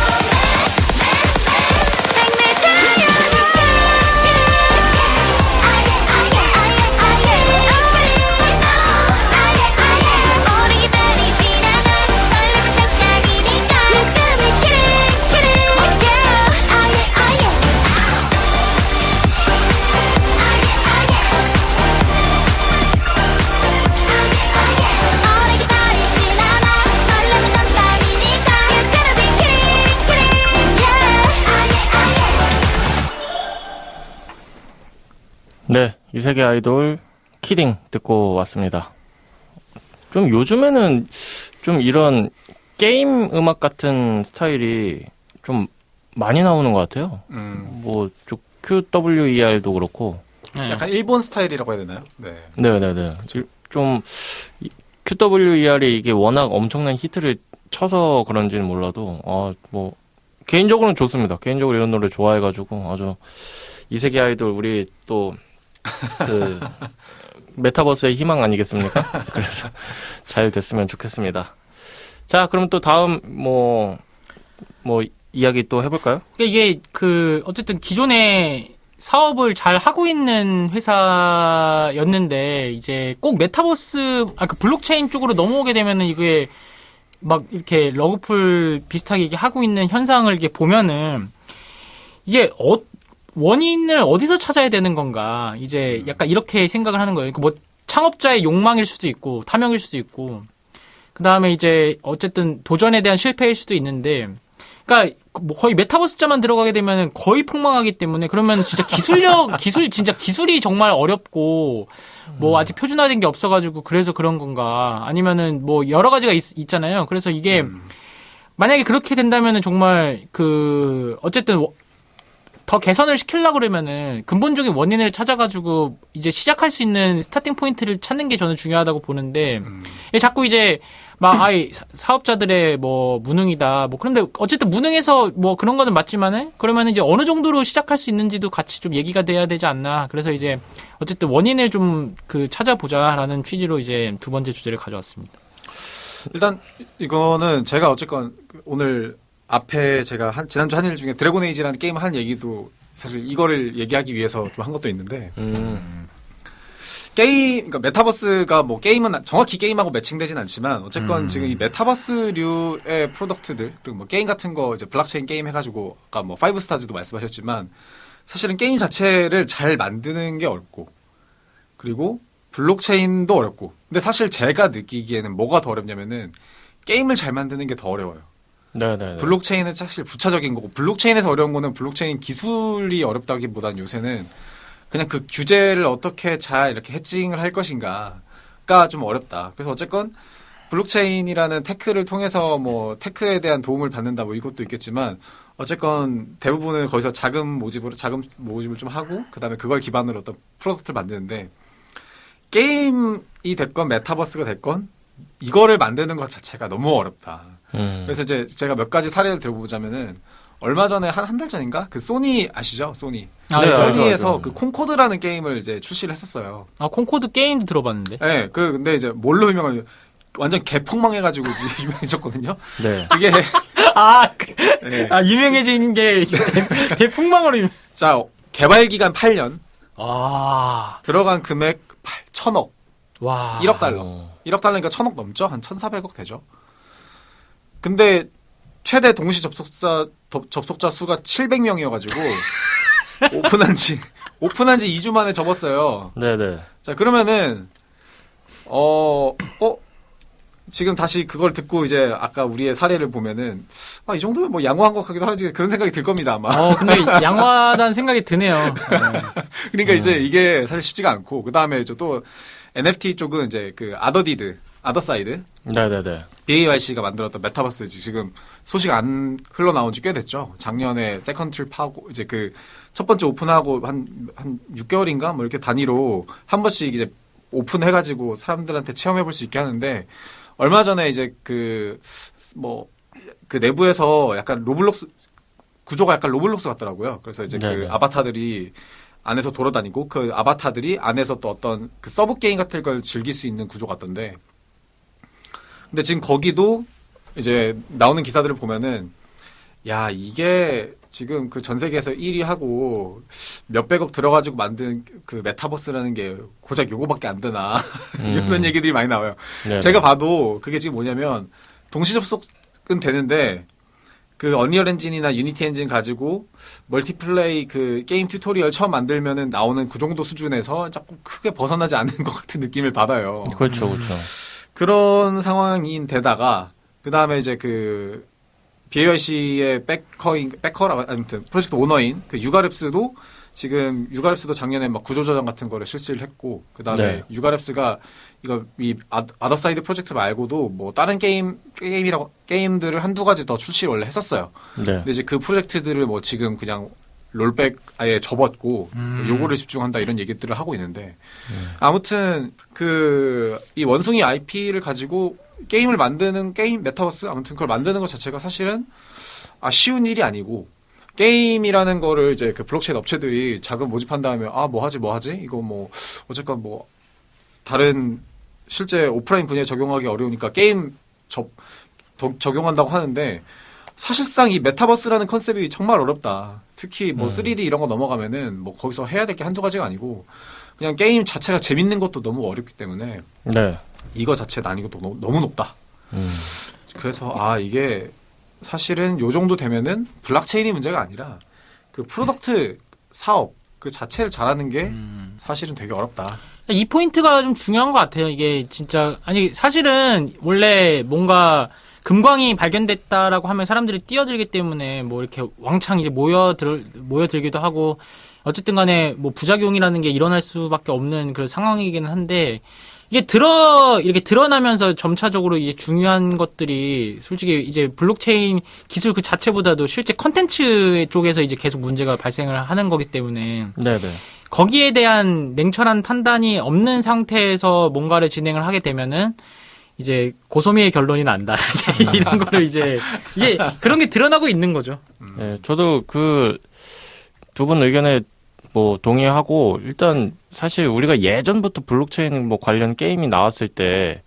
Make me tell you 오래 기다리진 않아 설레고 잠깐이니까 You gotta be kidding kidding Yeah 오래 기다리진 않아 설레고 잠깐이니까 You gotta be kidding kidding Yeah 네, 이세계 아이돌 키딩 듣고 왔습니다. 좀 요즘에는 좀 이런 게임 음악 같은 스타일이 좀 많이 나오는 것 같아요. 뭐, QWER도 그렇고. 네. 약간 일본 스타일이라고 해야 되나요? 네. 네네네. 좀, QWER이 이게 워낙 엄청난 히트를 쳐서 그런지는 몰라도, 뭐, 개인적으로는 좋습니다. 개인적으로 이런 노래 좋아해가지고, 아주, 이세계 아이돌, 우리 또, 메타버스의 희망 아니겠습니까? 그래서 잘 됐으면 좋겠습니다. 자, 그럼 또 다음, 이야기 또 해볼까요? 이게 어쨌든 기존에 사업을 잘 하고 있는 회사였는데 이제 꼭 메타버스 블록체인 쪽으로 넘어오게 되면은 이게 막 이렇게 러그풀 비슷하게 이게 하고 있는 현상을 이게 보면은 이게 원인을 어디서 찾아야 되는 건가 이제 약간 이렇게 생각을 하는 거예요. 뭐 창업자의 욕망일 수도 있고 탐욕일 수도 있고 그 다음에 이제 어쨌든 도전에 대한 실패일 수도 있는데. 그러니까 뭐 거의 메타버스자만 들어가게 되면 거의 폭망하기 때문에 그러면 진짜 기술이 정말 어렵고 뭐 아직 표준화된 게 없어가지고 그래서 그런 건가 아니면은 뭐 여러 가지가 있잖아요. 그래서 이게 만약에 그렇게 된다면은 정말 어쨌든 더 개선을 시키려고 그러면은 근본적인 원인을 찾아가지고 이제 시작할 수 있는 스타팅 포인트를 찾는 게 저는 중요하다고 보는데 자꾸 이제 사업자들의 뭐 무능이다 뭐 그런데 어쨌든 무능해서 뭐 그런 거는 맞지만은 그러면 이제 어느 정도로 시작할 수 있는지도 같이 좀 얘기가 돼야 되지 않나. 그래서 이제 어쨌든 원인을 좀 찾아보자라는 취지로 이제 두 번째 주제를 가져왔습니다. 일단 이거는 제가 어쨌건 오늘 앞에 제가 지난주 한 일 중에 드래곤 에이지라는 게임 한 얘기도 사실 이거를 얘기하기 위해서 좀 한 것도 있는데 그러니까 메타버스가 뭐 게임은 정확히 게임하고 매칭되진 않지만 어쨌건 지금 이 메타버스류의 프로덕트들 그리고 뭐 게임 같은 거 이제 블록체인 게임 해가지고 아까 뭐 5스타즈도 말씀하셨지만 사실은 게임 자체를 잘 만드는 게 어렵고 그리고 블록체인도 어렵고 근데 사실 제가 느끼기에는 뭐가 더 어렵냐면은 게임을 잘 만드는 게 더 어려워요. 네네. 블록체인은 사실 부차적인 거고 블록체인에서 어려운 거는 블록체인 기술이 어렵다기보다는 요새는 그냥 그 규제를 어떻게 잘 이렇게 해칭을 할 것인가가 좀 어렵다. 그래서 어쨌건 블록체인이라는 테크를 통해서 뭐 테크에 대한 도움을 받는다 뭐 이것도 있겠지만 어쨌건 대부분은 거기서 자금 모집을 좀 하고 그다음에 그걸 기반으로 어떤 프로덕트를 만드는데 게임이 됐건 메타버스가 됐건 이거를 만드는 것 자체가 너무 어렵다. 그래서 이제 제가 몇 가지 사례를 들어보자면은 얼마 전에 한 달 전인가 그 소니 아시죠? 소니. 아, 네, 소니에서 알죠. 그 콩코드라는 게임을 이제 출시를 했었어요. 아, 콩코드 게임도 들어봤는데. 네, 근데 이제 뭘로 유명한 완전 개폭망해가지고 유명해졌거든요. 네. 그게 아, 네. 유명해진 게 대폭망으로 자 개발 기간 8년, 아, 들어간 금액 1,000억, 와. 1억 달러. 1억 달러니까 1,000억 넘죠? 한 1,400억 되죠. 근데 최대 동시 접속자 수가 700명이어가지고 오픈한 지 2주 만에 접었어요. 네네. 자, 그러면은, 지금 다시 그걸 듣고 이제 아까 우리의 사례를 보면은, 아, 이 정도면 뭐 양호한 것 같기도 하지, 그런 생각이 들 겁니다, 아마. 근데 양호하다는 생각이 드네요. 그러니까 이제 이게 사실 쉽지가 않고, 그 다음에 또 NFT 쪽은 이제 그 아더사이드, 네네네. BAYC가 만들었던 메타버스 지금 소식 안 흘러나온 지 꽤 됐죠. 작년에 세컨드 트립 하고, 이제 그 첫 번째 오픈하고 한 6개월인가? 뭐 이렇게 단위로 한 번씩 이제 오픈해가지고 사람들한테 체험해볼 수 있게 하는데, 얼마 전에 이제 그 내부에서 약간 구조가 약간 로블록스 같더라고요. 그래서 이제 네네. 그 아바타들이 안에서 돌아다니고 그 아바타들이 안에서 또 어떤 그 서브 게임 같은 걸 즐길 수 있는 구조 같던데, 근데 지금 거기도 이제 나오는 기사들을 보면은, 야, 이게 지금 그 전 세계에서 1위 하고 몇백억 들어가지고 만든 그 메타버스라는 게 고작 요거밖에 안 되나. 이런 얘기들이 많이 나와요. 네네. 제가 봐도 그게 지금 뭐냐면 동시 접속은 되는데 그 언리얼 엔진이나 유니티 엔진 가지고 멀티플레이 그 게임 튜토리얼 처음 만들면은 나오는 그 정도 수준에서 자꾸 크게 벗어나지 않는 것 같은 느낌을 받아요. 그렇죠, 그렇죠. 그런 상황인 데다가 그 다음에 이제 그 BAYC의 백허라고 아무튼 프로젝트 오너인 그 유가랩스도 지금 유가랩스도 작년에 막 구조조정 같은 거를 실시를 했고, 그 다음에 네. 유가랩스가 이거 이 아더사이드 프로젝트 말고도 뭐 다른 게임들을 한두 가지 더 출시를 원래 했었어요. 네. 근데 이제 그 프로젝트들을 뭐 지금 그냥 롤백 아예 접었고 요거를 집중한다 이런 얘기들을 하고 있는데, 아무튼 그 이 원숭이 IP를 가지고 게임을 만드는 게임 메타버스 아무튼 그걸 만드는 것 자체가 사실은 쉬운 일이 아니고, 게임이라는 거를 이제 그 블록체인 업체들이 자금 모집한 다음에 뭐 하지 이거 뭐 어쨌건 뭐 다른 실제 오프라인 분야에 적용하기 어려우니까 게임 적용한다고 하는데, 사실상 이 메타버스라는 컨셉이 정말 어렵다. 특히 뭐 3D 이런 거 넘어가면은 뭐 거기서 해야 될 게 한두 가지가 아니고 그냥 게임 자체가 재밌는 것도 너무 어렵기 때문에 네. 이거 자체 난이도도 너무 높다. 그래서 이게 사실은 요 정도 되면은 블록체인이 문제가 아니라 그 프로덕트 사업 그 자체를 잘하는 게 사실은 되게 어렵다. 이 포인트가 좀 중요한 것 같아요. 이게 진짜 사실은 원래 뭔가 금광이 발견됐다라고 하면 사람들이 뛰어들기 때문에 뭐 이렇게 왕창 이제 모여들기도 하고, 어쨌든 간에 뭐 부작용이라는 게 일어날 수밖에 없는 그런 상황이기는 한데, 이게 이렇게 드러나면서 점차적으로 이제 중요한 것들이 솔직히 이제 블록체인 기술 그 자체보다도 실제 컨텐츠 쪽에서 이제 계속 문제가 발생을 하는 거기 때문에, 네네. 거기에 대한 냉철한 판단이 없는 상태에서 뭔가를 진행을 하게 되면은 이제 고소미의 결론이 난다. 이런 거를 이제 그런 게 드러나고 있는 거죠. 네, 저도 그 두 분 의견에 뭐 동의하고, 일단 사실 우리가 예전부터 블록체인 뭐 관련 게임이 나왔을 때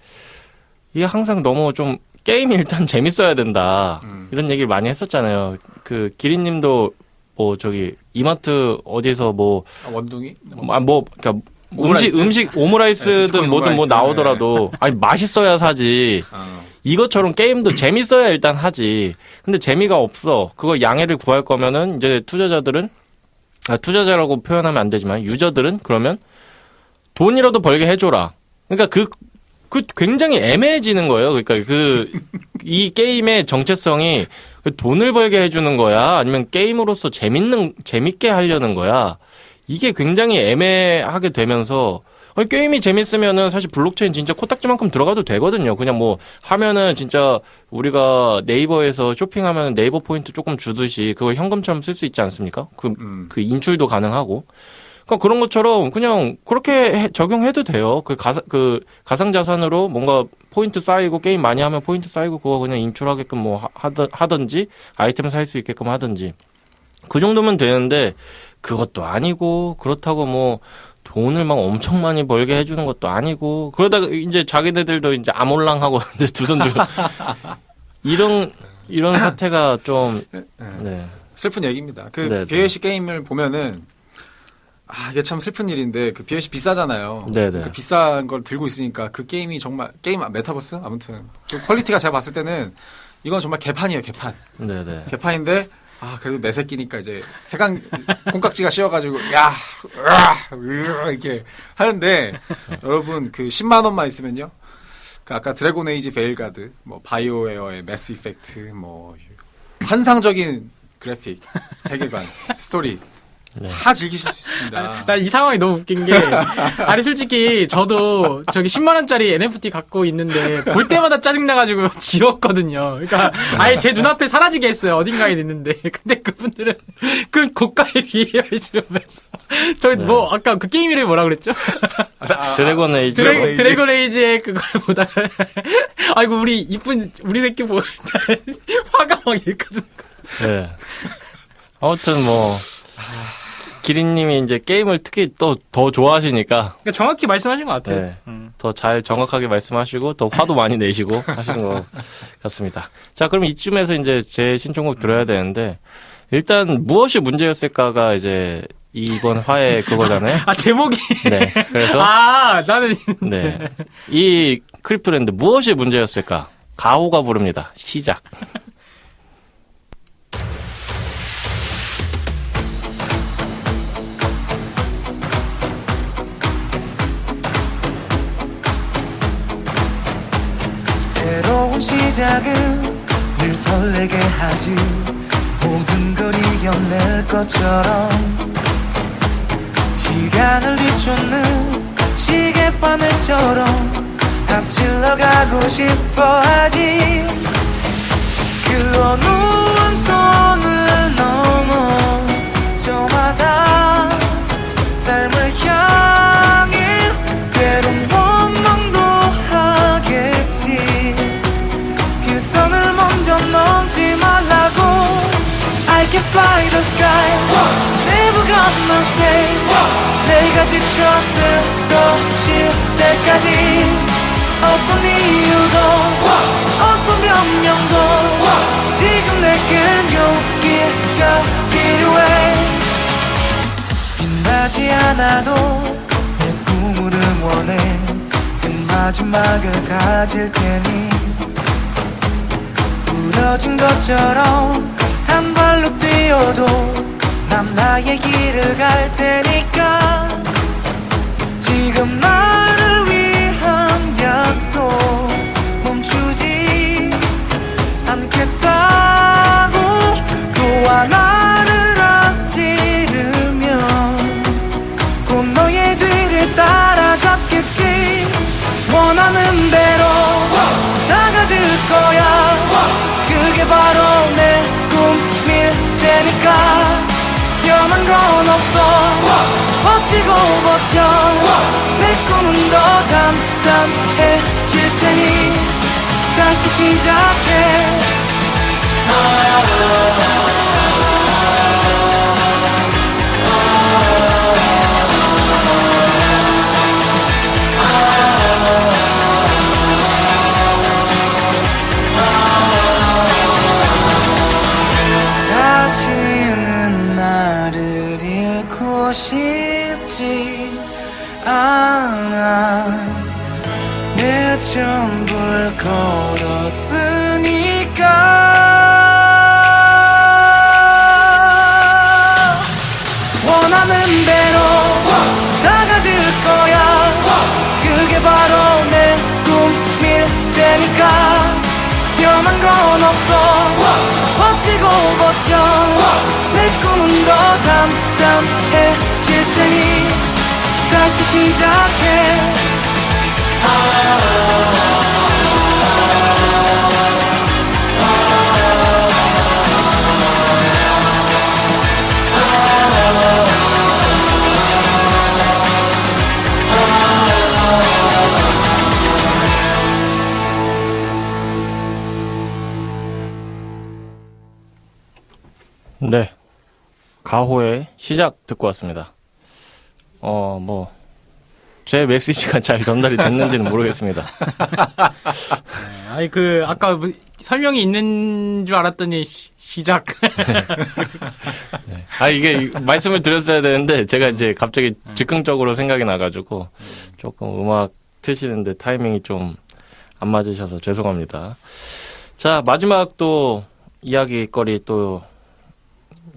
이게 항상 너무 좀 게임이 일단 재밌어야 된다 이런 얘기를 많이 했었잖아요. 그 기린님도 뭐 저기 이마트 어디서 뭐 원둥이? 그러니까 오므라이스? 음식 네, 오므라이스든 비트코인 뭐든 뭐 오므라이스. 나오더라도 아니 맛있어야 사지. 이것처럼 게임도 재밌어야 일단 하지. 근데 재미가 없어. 그걸 양해를 구할 거면은 이제 투자자라고 표현하면 안 되지만 유저들은 그러면 돈이라도 벌게 해줘라. 그러니까 그 굉장히 애매해지는 거예요. 그러니까 이 게임의 정체성이 돈을 벌게 해주는 거야, 아니면 게임으로서 재밌게 하려는 거야. 이게 굉장히 애매하게 되면서, 게임이 재밌으면은 사실 블록체인 진짜 코딱지만큼 들어가도 되거든요. 그냥 뭐 하면은 진짜 우리가 네이버에서 쇼핑하면 네이버 포인트 조금 주듯이 그걸 현금처럼 쓸 수 있지 않습니까? 그 인출도 가능하고. 그러니까 그런 것처럼 그냥 그렇게 적용해도 돼요. 그 가상자산으로 뭔가 포인트 쌓이고 게임 많이 하면 포인트 쌓이고 그거 그냥 인출하게끔 뭐 하든지 아이템 살 수 있게끔 하든지 그 정도면 되는데 그것도 아니고 그렇다고 뭐 돈을 막 엄청 많이 벌게 해주는 것도 아니고 그러다가 이제 자기네들도 이제 아몰랑하고 이제 두 손 들고 이런 사태가 좀 네. 슬픈 얘기입니다. 그 네네. BOC 게임을 보면은 이게 참 슬픈 일인데 그 BOC 비싸잖아요. 네네. 그 비싼 걸 들고 있으니까 그 게임이 정말 게임 메타버스 아무튼 그 퀄리티가 제가 봤을 때는 이건 정말 개판이에요. 개판. 네네. 개판인데 그래도 내 새끼니까 이제 콩깍지가 씌워가지고 이렇게 하는데 여러분 그 10만 원만 있으면요. 그 아까 드래곤 에이지 베일가드, 뭐 바이오웨어의 매스 이펙트, 뭐 환상적인 그래픽, 세계관, 스토리 네. 다 즐기실 수 있습니다. 나 이 상황이 너무 웃긴 게 아니 솔직히 저도 저기 10만 원짜리 NFT 갖고 있는데 볼 때마다 짜증나가지고 지웠거든요. 그러니까 아예 제 눈앞에 사라지게 했어요. 어딘가에 있는데 근데 그분들은 그 고가에 비해요 해주면서 저기 네. 뭐 아까 그 게임 이름이 뭐라 그랬죠? 드래곤 에이지. 드래곤 에이지의 그걸 보다가 아이고 우리 새끼 보고 화가 막 일거든. 네. 아무튼 뭐 기린님이 이제 게임을 특히 또 더 좋아하시니까 그러니까 정확히 말씀하신 것 같아요. 네. 더 잘 정확하게 말씀하시고 더 화도 많이 내시고 하시는 것 같습니다. 자, 그럼 이쯤에서 이제 제 신청곡 들어야 되는데 일단 무엇이 문제였을까가 이제 이번 화의 그거잖아요. 제목이 네. 그래서 나는 네. 이 크립토랜드 무엇이 문제였을까? 가오가 부릅니다. 시작. 새로운 시작은 늘 설레게 하지 모든 걸 이겨낼 것처럼 시간을 뒤쫓는 시계바늘처럼 앞질러 가고 싶어 하지 그 어느 선을 넘어 저마다 삶을 향해 때론 원망도 하겠지 그 선을 먼저 넘지 말라고 I can fly the sky Never gonna stay 내가 지쳐 쓰러질 때까지 어떤 이유도 어떤 변명도 지금 내겐 용기가 필요해 빛나지 않아도 내 꿈을 응원해 그 마지막을 가질 테니 부러진 것처럼 한 발로 뛰어도 난 나의 길을 갈 테니까 지금 나를 위한 약속 멈추지 않겠다고 또 하나를 앞지르면 곧 너의 뒤를 따라잡겠지 원하는 대로 사가질 거야 그게 바로 내 꿈일 테니까 변한 건 없어 버티고 버텨 내 꿈은 더 단단해질 테니 다시 시작해 다시는 나를 잃고 싶지 않아 내 전부를 걸었으니까 원하는 대로 사가질 거야 그게 바로 내 꿈일 테니까 변한 건 없어 버티고 버텨 내 꿈은 더 단단해질 테니 다시 시작해 가호의 시작 듣고 왔습니다. 제 메시지가 잘 전달이 됐는지는 모르겠습니다. 아니 아까 설명이 있는 줄 알았더니 시작. 이게 말씀을 드렸어야 되는데 제가 이제 갑자기 즉흥적으로 생각이 나가지고 조금 음악 트시는데 타이밍이 좀 안 맞으셔서 죄송합니다. 자, 마지막 또 이야기거리 또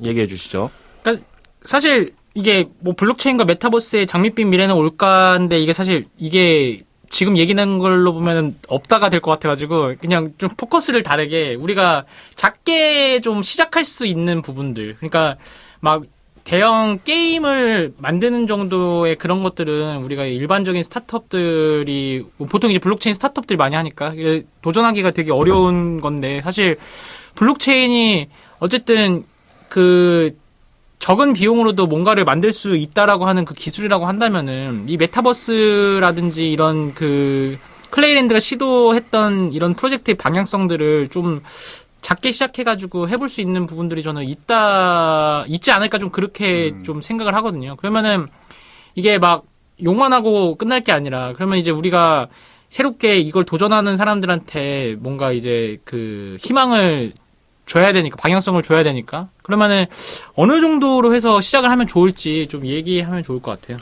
얘기해 주시죠. 그러니까 사실 이게 뭐 블록체인과 메타버스의 장밋빛 미래는 올까인데 이게 사실 이게 지금 얘기하는 걸로 보면은 없다가 될 것 같아가지고 그냥 좀 포커스를 다르게 우리가 작게 좀 시작할 수 있는 부분들. 그러니까 막 대형 게임을 만드는 정도의 그런 것들은 우리가 일반적인 스타트업들이 보통 이제 블록체인 스타트업들이 많이 하니까 도전하기가 되게 어려운 건데 사실 블록체인이 어쨌든 그 적은 비용으로도 뭔가를 만들 수 있다라고 하는 그 기술이라고 한다면은 이 메타버스라든지 이런 그 클레이랜드가 시도했던 이런 프로젝트의 방향성들을 좀 작게 시작해가지고 해볼 수 있는 부분들이 저는 있지 않을까 좀 그렇게 좀 생각을 하거든요. 그러면은 이게 막 욕만 하고 끝날 게 아니라 그러면 이제 우리가 새롭게 이걸 도전하는 사람들한테 뭔가 이제 그 희망을 줘야 되니까, 방향성을 줘야 되니까. 그러면은 어느 정도로 해서 시작을 하면 좋을지 좀 얘기하면 좋을 것 같아요.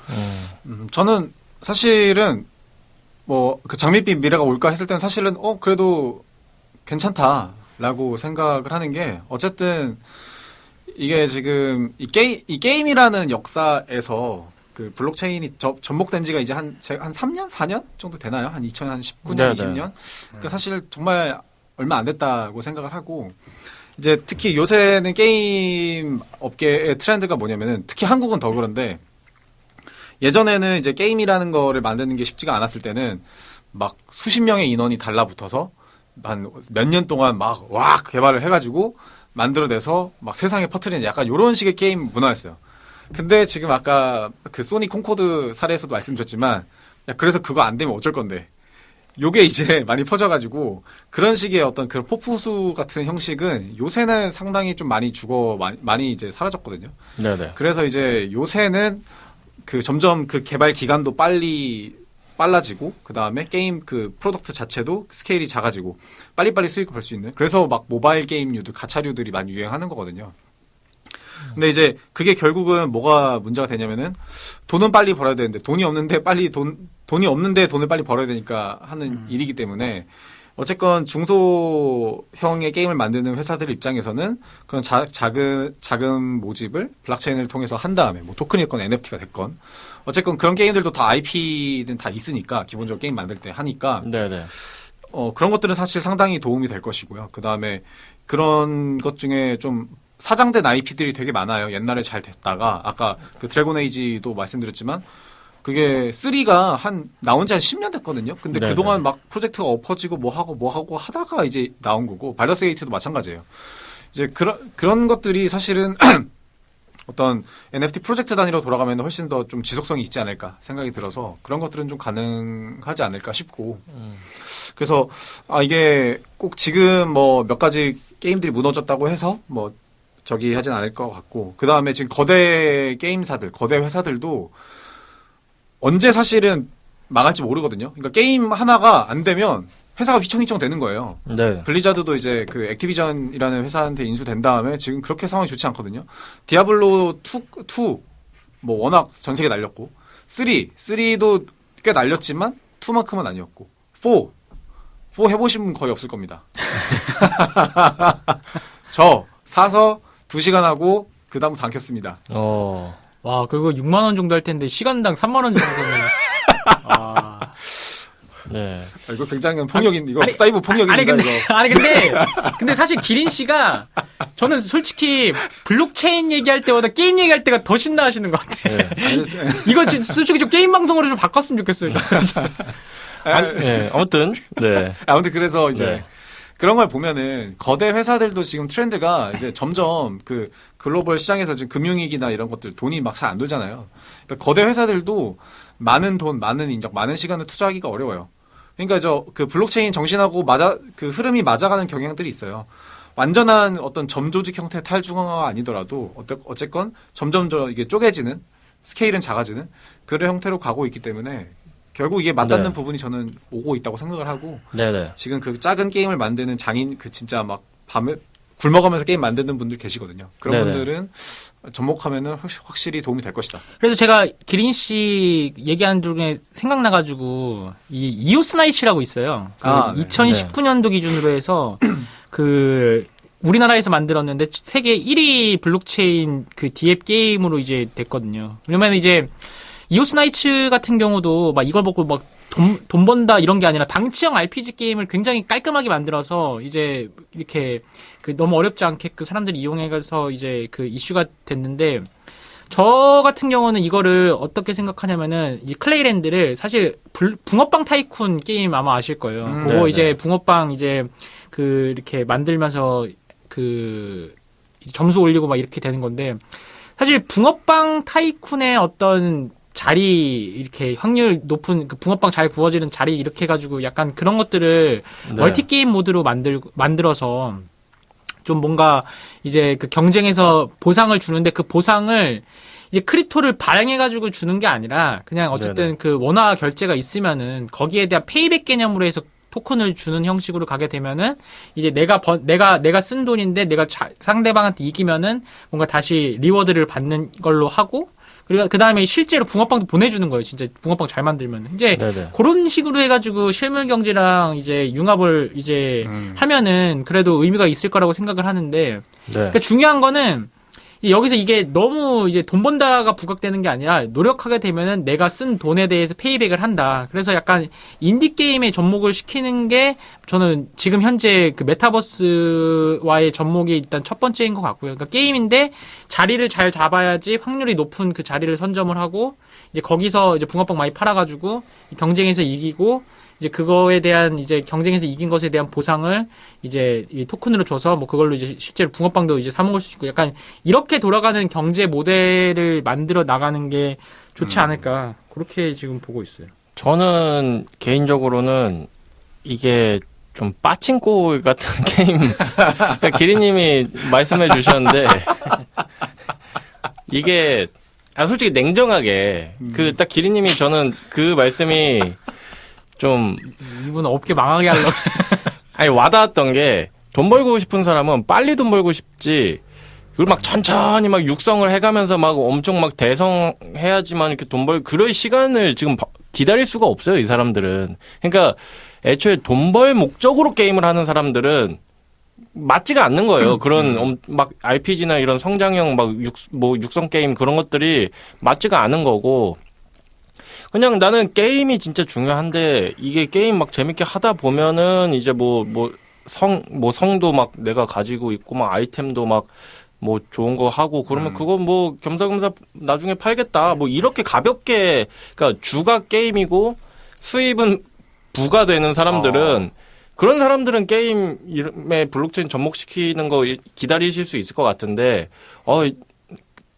저는 사실은 뭐 그 장밋빛 미래가 올까 했을 때는 사실은 그래도 괜찮다라고 생각을 하는 게 어쨌든 이게 지금 이 게임이라는 역사에서 그 블록체인이 접목된 지가 이제 한 3년, 4년 정도 되나요? 한 2019년, 네네. 20년? 그러니까 사실 정말 얼마 안 됐다고 생각을 하고 이제 특히 요새는 게임 업계의 트렌드가 뭐냐면은 특히 한국은 더 그런데 예전에는 이제 게임이라는 거를 만드는 게 쉽지가 않았을 때는 막 수십 명의 인원이 달라붙어서 한 몇 년 동안 막 개발을 해가지고 만들어내서 막 세상에 퍼뜨리는 약간 요런 식의 게임 문화였어요. 근데 지금 아까 그 소니 콩코드 사례에서도 말씀드렸지만 야 그래서 그거 안 되면 어쩔 건데 요게 이제 많이 퍼져가지고 그런 식의 어떤 그런 포푸수 같은 형식은 요새는 상당히 좀 많이 많이 이제 사라졌거든요. 네네. 그래서 이제 요새는 그 점점 그 개발 기간도 빨라지고 그 다음에 게임 그 프로덕트 자체도 스케일이 작아지고 빨리빨리 수익을 벌 수 있는 그래서 막 모바일 게임류들 가차류들이 많이 유행하는 거거든요. 근데 이제 그게 결국은 뭐가 문제가 되냐면은 돈은 빨리 벌어야 되는데 돈이 없는데 돈이 없는데 돈을 빨리 벌어야 되니까 하는 일이기 때문에 어쨌건 중소형의 게임을 만드는 회사들 입장에서는 그런 자금 모집을 블록체인을 통해서 한 다음에 뭐 토큰이건 NFT가 됐건 어쨌건 그런 게임들도 다 IP는 다 있으니까 기본적으로 게임 만들 때 하니까 네네. 그런 것들은 사실 상당히 도움이 될 것이고요. 그 다음에 그런 것 중에 좀 사장된 IP들이 되게 많아요. 옛날에 잘 됐다가 아까 그 드래곤 에이지도 말씀드렸지만 그게 3가 나온 지 한 10년 됐거든요. 근데 네네. 그동안 막 프로젝트가 엎어지고 뭐 하고 하다가 이제 나온 거고 발더스 게이트도 마찬가지예요. 이제 그런 것들이 사실은 어떤 NFT 프로젝트 단위로 돌아가면 훨씬 더 좀 지속성이 있지 않을까 생각이 들어서 그런 것들은 좀 가능하지 않을까 싶고 그래서 이게 꼭 지금 뭐 몇 가지 게임들이 무너졌다고 해서 뭐 저기 하진 않을 것 같고 그 다음에 지금 거대 게임사들 거대 회사들도 언제 사실은 망할지 모르거든요. 그러니까 게임 하나가 안 되면 회사가 휘청휘청 되는 거예요. 네. 블리자드도 이제 그 액티비전이라는 회사한테 인수된 다음에 지금 그렇게 상황이 좋지 않거든요. 디아블로 2 뭐 워낙 전 세계 날렸고 3도 꽤 날렸지만 2만큼은 아니었고 4 해보신 분 거의 없을 겁니다. 저 사서 2시간 하고 그 다음부터 안 켰습니다. 와, 그리고 6만 원 정도 할 텐데 시간당 3만 원 정도면 네. 이거 굉장히 폭력인 이거 사이버 폭력입니다. 근데 사실 기린 씨가 저는 솔직히 블록체인 얘기할 때보다 게임 얘기할 때가 더 신나하시는 것 같아요. 네. 이거 솔직히 좀 게임 방송으로 좀 바꿨으면 좋겠어요. 네. 아무튼 네. 아무튼 그래서 이제 네. 그런 걸 보면은 거대 회사들도 지금 트렌드가 이제 점점 그 글로벌 시장에서 지금 금융위기나 이런 것들 돈이 막 잘 안 돌잖아요. 그러니까 거대 회사들도 많은 돈, 많은 인력, 많은 시간을 투자하기가 어려워요. 그러니까 그 블록체인 정신하고 그 흐름이 맞아가는 경향들이 있어요. 완전한 어떤 점 조직 형태의 탈중앙화가 아니더라도 어쨌건 점점 이게 쪼개지는 스케일은 작아지는 그런 형태로 가고 있기 때문에 결국 이게 맞닿는 네. 부분이 저는 오고 있다고 생각을 하고 네네. 지금 그 작은 게임을 만드는 장인 그 진짜 막 밤에 굶어가면서 게임 만드는 분들 계시거든요. 그런 네네. 분들은 접목하면은 확실히 도움이 될 것이다. 그래서 제가 기린 씨 얘기하는 중에 생각나가지고 이 이오스 나이츠라고 있어요. 그 네. 2019년도 기준으로 해서 그 우리나라에서 만들었는데 세계 1위 블록체인 그 디앱 게임으로 이제 됐거든요. 왜냐면 이제 이오스 나이츠 같은 경우도 막 이걸 보고 막 돈 번다 이런 게 아니라 방치형 RPG 게임을 굉장히 깔끔하게 만들어서 이제 이렇게 그 너무 어렵지 않게 그 사람들이 이용해가서 이제 그 이슈가 됐는데 저 같은 경우는 이거를 어떻게 생각하냐면은 이 클레이랜드를 사실 붕어빵 타이쿤 게임 아마 아실 거예요. 그거 네네. 이제 붕어빵 이제 그 이렇게 만들면서 그 이제 점수 올리고 막 이렇게 되는 건데 사실 붕어빵 타이쿤의 어떤 자리 이렇게 확률 높은 그 붕어빵 잘 구워지는 자리 이렇게 해가지고 약간 그런 것들을 네. 멀티 게임 모드로 만들어서 좀 뭔가 이제 그 경쟁에서 보상을 주는데 그 보상을 이제 크립토를 발행해가지고 주는 게 아니라 그냥 어쨌든 네네. 그 원화 결제가 있으면은 거기에 대한 페이백 개념으로 해서 토큰을 주는 형식으로 가게 되면은 이제 내가 쓴 돈인데 내가 상대방한테 이기면은 뭔가 다시 리워드를 받는 걸로 하고 그리고 그 다음에 실제로 붕어빵도 보내주는 거예요. 진짜 붕어빵 잘 만들면 이제 네네. 그런 식으로 해가지고 실물 경제랑 이제 융합을 이제 하면은 그래도 의미가 있을 거라고 생각을 하는데 네. 그러니까 중요한 거는 이제 여기서 이게 너무 이제 돈 번다가 부각되는 게 아니라 노력하게 되면은 내가 쓴 돈에 대해서 페이백을 한다. 그래서 약간 인디 게임에 접목을 시키는 게 저는 지금 현재 그 메타버스와의 접목이 일단 첫 번째인 것 같고요. 그러니까 게임인데 자리를 잘 잡아야지 확률이 높은 그 자리를 선점을 하고 이제 거기서 이제 붕어빵 많이 팔아가지고 경쟁에서 이기고 이제 그거에 대한 이제 경쟁에서 이긴 것에 대한 보상을 이제 이 토큰으로 줘서 뭐 그걸로 이제 실제로 붕어빵도 이제 사 먹을 수 있고 약간 이렇게 돌아가는 경제 모델을 만들어 나가는 게 좋지 않을까 그렇게 지금 보고 있어요. 저는 개인적으로는 이게 좀 빠친코 같은 게임. 그러니까 기리님이 말씀해 주셨는데 이게 솔직히 냉정하게 그 딱 기리님이 저는 그 말씀이 좀 이분은 업계 망하게 하려고. 아니 와닿았던 게 돈 벌고 싶은 사람은 빨리 돈 벌고 싶지. 그걸 막 천천히 막 육성을 해가면서 막 엄청 막 대성해야지만 이렇게 그럴 시간을 지금 기다릴 수가 없어요, 이 사람들은. 그러니까 애초에 돈 벌 목적으로 게임을 하는 사람들은 맞지가 않는 거예요. 그런 막 RPG나 이런 성장형 막 육성 게임 그런 것들이 맞지가 않은 거고. 그냥 나는 게임이 진짜 중요한데 이게 게임 막 재밌게 하다 보면은 이제 성도 막 내가 가지고 있고 막 아이템도 막 뭐 좋은 거 하고 그러면 그거 뭐 겸사겸사 나중에 팔겠다. 뭐 이렇게 가볍게 그러니까 주가 게임이고 수입은 부가 되는 사람들은 그런 사람들은 게임에 블록체인 접목시키는 거 기다리실 수 있을 것 같은데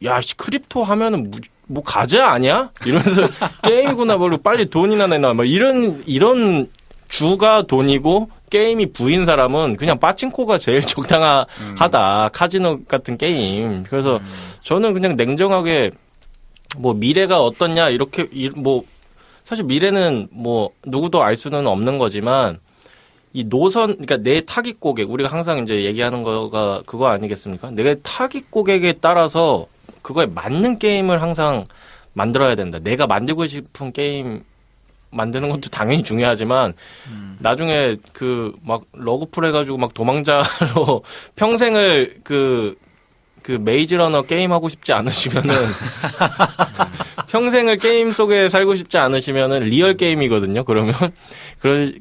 야, 크립토 하면은 뭐 가자 아니야? 이러면서 게임이구나 뭐 빨리 돈이나 내놔. 막 이런 주가 돈이고 게임이 부인 사람은 그냥 빠친코가 제일 적당하다. 카지노 같은 게임. 그래서 저는 그냥 냉정하게 뭐 미래가 어떻냐 이렇게 뭐 사실 미래는 뭐 누구도 알 수는 없는 거지만 이 노선 그러니까 내 타깃 고객 우리가 항상 이제 얘기하는 거가 그거 아니겠습니까? 내 타깃 고객에 따라서 그거에 맞는 게임을 항상 만들어야 된다. 내가 만들고 싶은 게임 만드는 것도 당연히 중요하지만 나중에 그 막 러그풀 해가지고 막 도망자로 평생을 그 메이즈러너 게임 하고 싶지 않으시면은 평생을 게임 속에 살고 싶지 않으시면은 리얼 게임이거든요. 그러면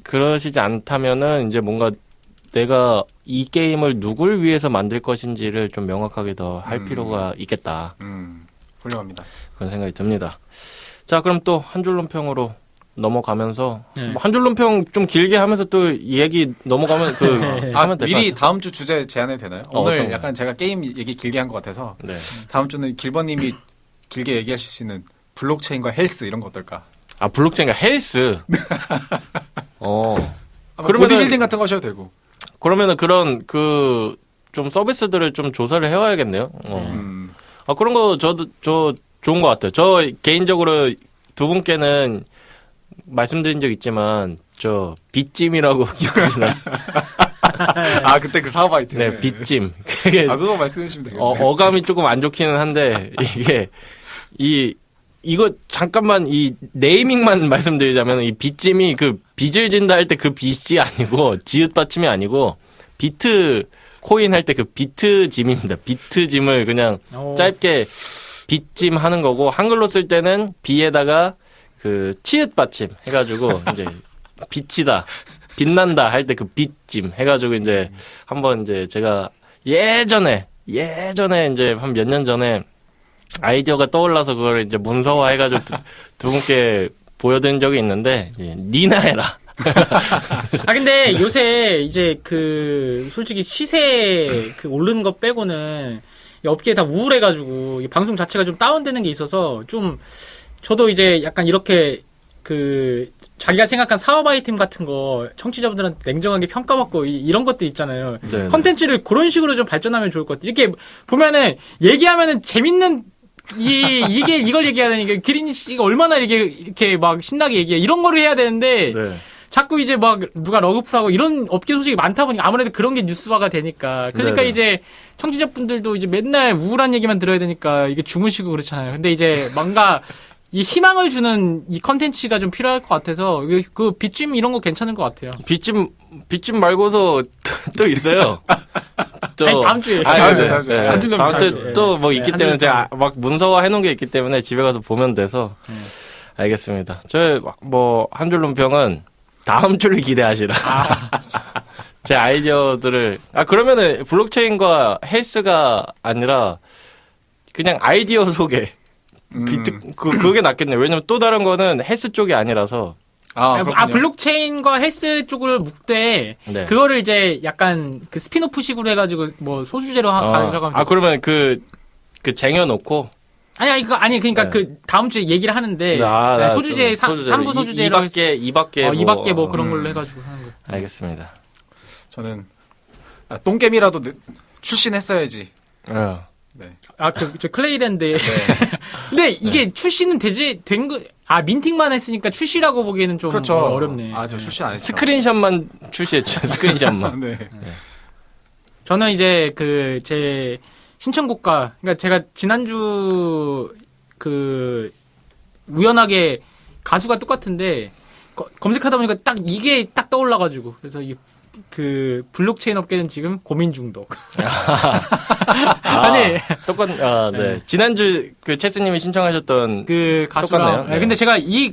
그러시지 않다면은 이제 뭔가 내가 이 게임을 누굴 위해서 만들 것인지를 좀 명확하게 더 할 필요가 있겠다. 훌륭합니다. 그런 생각이 듭니다. 자, 그럼 또 한 줄 논평으로 넘어가면서 네. 한 줄 논평 좀 길게 하면서 또 얘기 넘어가면 하면 될 것 미리 같아요. 다음 주 주제 제안해도 되나요? 어떤 오늘 거요? 약간 제가 게임 얘기 길게 한 것 같아서 네. 다음 주는 길버님이 길게 얘기하실 수 있는 블록체인과 헬스 이런 거 어떨까? 블록체인과 헬스. 그러면 그러면은- 보디빌딩 같은 거 하셔도 되고. 그러면은 그런 그 좀 서비스들을 좀 조사를 해와야겠네요. 그런 거 저 좋은 것 같아요. 저 개인적으로 두 분께는 말씀드린 적 있지만 저 빗찜이라고 기억하시나요? 아, 그때 그 사업 아이템. 네, 빗찜. 그게 그거 말씀해 주시면 되겠네요. 어감이 조금 안 좋기는 한데 이게 이거 잠깐만 이 네이밍만 말씀드리자면 이 빗찜이 그 빚을 진다 할 때 그 빚이 아니고 지읒 받침이 아니고 비트 코인 할 때 그 비트짐입니다. 비트짐을 그냥 짧게 빗짐 하는 거고 한글로 쓸 때는 비에다가 그 치읓 받침 해가지고 이제 빛이다 빛난다 할 때 그 빗짐 해가지고 이제 한번 이제 제가 예전에 이제 한 몇 년 전에 아이디어가 떠올라서 그걸 이제 문서화 해가지고 두 분께 보여드린 적이 있는데 니나 해라. 근데 요새 이제 그 솔직히 시세 그 오르는 거 빼고는 이 업계에 다 우울해가지고 이 방송 자체가 좀 다운되는 게 있어서 좀 저도 이제 약간 이렇게 그 자기가 생각한 사업 아이템 같은 거 청취자분들한테 냉정하게 평가받고 이런 것들 있잖아요. 네네. 컨텐츠를 그런 식으로 좀 발전하면 좋을 것 같아요. 이렇게 보면은 얘기하면은 재밌는 이걸 얘기해야 되니까 기린 씨가 얼마나 이렇게 막 신나게 얘기해 이런 거를 해야 되는데 네. 자꾸 이제 막 누가 러그풀하고 이런 업계 소식이 많다 보니까 아무래도 그런 게 뉴스화가 되니까 그러니까 네네. 이제 청취자분들도 이제 맨날 우울한 얘기만 들어야 되니까 이게 주무시고 그렇잖아요. 근데 이제 뭔가 이 희망을 주는 이 컨텐츠가 좀 필요할 것 같아서 그 빗짐 이런 거 괜찮은 것 같아요. 빗짐 말고서 또 있어요. 아니, 다음 주에. 다음 주에. 한 주면 다음 다시. 주에 또 뭐 있기 한 때문에 주면 제가 막 문서화 해놓은 게 있기 때문에 집에 가서 보면 돼서 알겠습니다. 저 뭐 한 줄 논평은 다음 주를 기대하시라. 제 아이디어들을 그러면은 블록체인과 헬스가 아니라 그냥 아이디어 소개. 그게 낫겠네요. 왜냐면 또 다른 거는 헬스 쪽이 아니라서. 블록체인과 헬스 쪽을 묶되 네. 그거를 이제 약간 그 스피노프식으로 해가지고 뭐 소주제로 가져가면 그러면 그 쟁여놓고 그러니까 네. 그 다음 주에 얘기를 하는데 소주제 3부 소주제로 이 밖에 뭐 그런 걸로 해가지고 하는 거. 알겠습니다. 저는 똥개미라도 출신했어야지. 네. 저 클레이랜드. 근데 이게 출시는 된 거, 민팅만 했으니까 출시라고 보기에는 좀 그렇죠. 어렵네. 저 출신 안 했죠. 스크린샷만 출시했죠. 스크린샷만. 네. 저는 이제 제 신청곡과, 그러니까 제가 지난주 우연하게 가수가 똑같은데, 검색하다 보니까 이게 딱 떠올라가지고, 그래서 블록체인 업계는 지금 고민 중독. 네. 지난주 체스님이 신청하셨던 그 가수랑. 똑같네요. 네. 근데 제가 이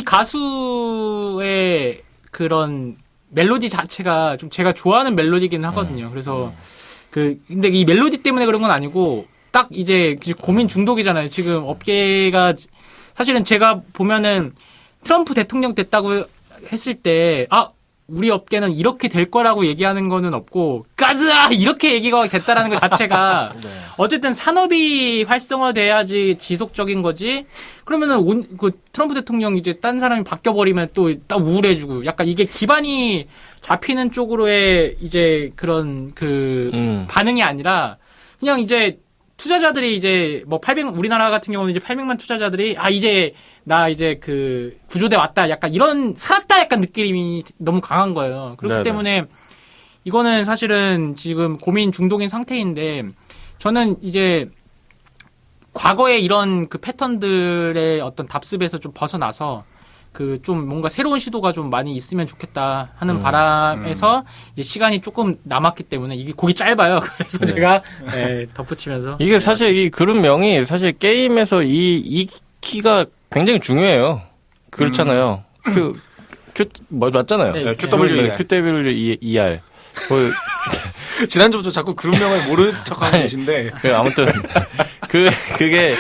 가수의 그런 멜로디 자체가 좀 제가 좋아하는 멜로디긴 하거든요. 그래서 근데 이 멜로디 때문에 그런 건 아니고 딱 이제 고민 중독이잖아요. 지금 업계가 사실은 제가 보면은 트럼프 대통령 됐다고 했을 때 우리 업계는 이렇게 될 거라고 얘기하는 거는 없고 가즈아 이렇게 얘기가 됐다라는 것 자체가 어쨌든 산업이 활성화돼야지 지속적인 거지. 그러면은 트럼프 대통령 이제 딴 사람이 바뀌어버리면 또 딱 우울해지고 약간 이게 기반이 잡히는 쪽으로의 이제 그런 반응이 아니라 그냥 이제 투자자들이 이제 뭐 우리나라 같은 경우는 이제 800만 투자자들이 나 이제 구조대 왔다 약간 이런 살았다 약간 느낌이 너무 강한 거예요. 그렇기 네네. 때문에 이거는 사실은 지금 고민 중독인 상태인데 저는 이제 과거에 이런 패턴들의 어떤 답습에서 좀 벗어나서 좀 뭔가 새로운 시도가 좀 많이 있으면 좋겠다 하는 바람에서 이제 시간이 조금 남았기 때문에 이게 곡이 짧아요. 그래서 제가 덧붙이면서 이게 사실 이 그룹명이 사실 게임에서 이 키가 굉장히 중요해요. 그렇잖아요. 맞잖아요. 네, QWER. 지난주부터 자꾸 그룹명을 모르는 척하고 계신데. 아무튼 그게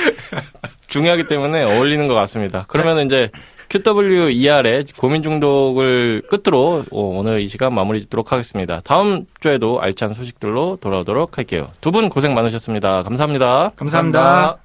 중요하기 때문에 어울리는 것 같습니다. 그러면 이제 QWER의 고민 중독을 끝으로 오늘 이 시간 마무리 짓도록 하겠습니다. 다음 주에도 알찬 소식들로 돌아오도록 할게요. 두 분 고생 많으셨습니다. 감사합니다. 감사합니다.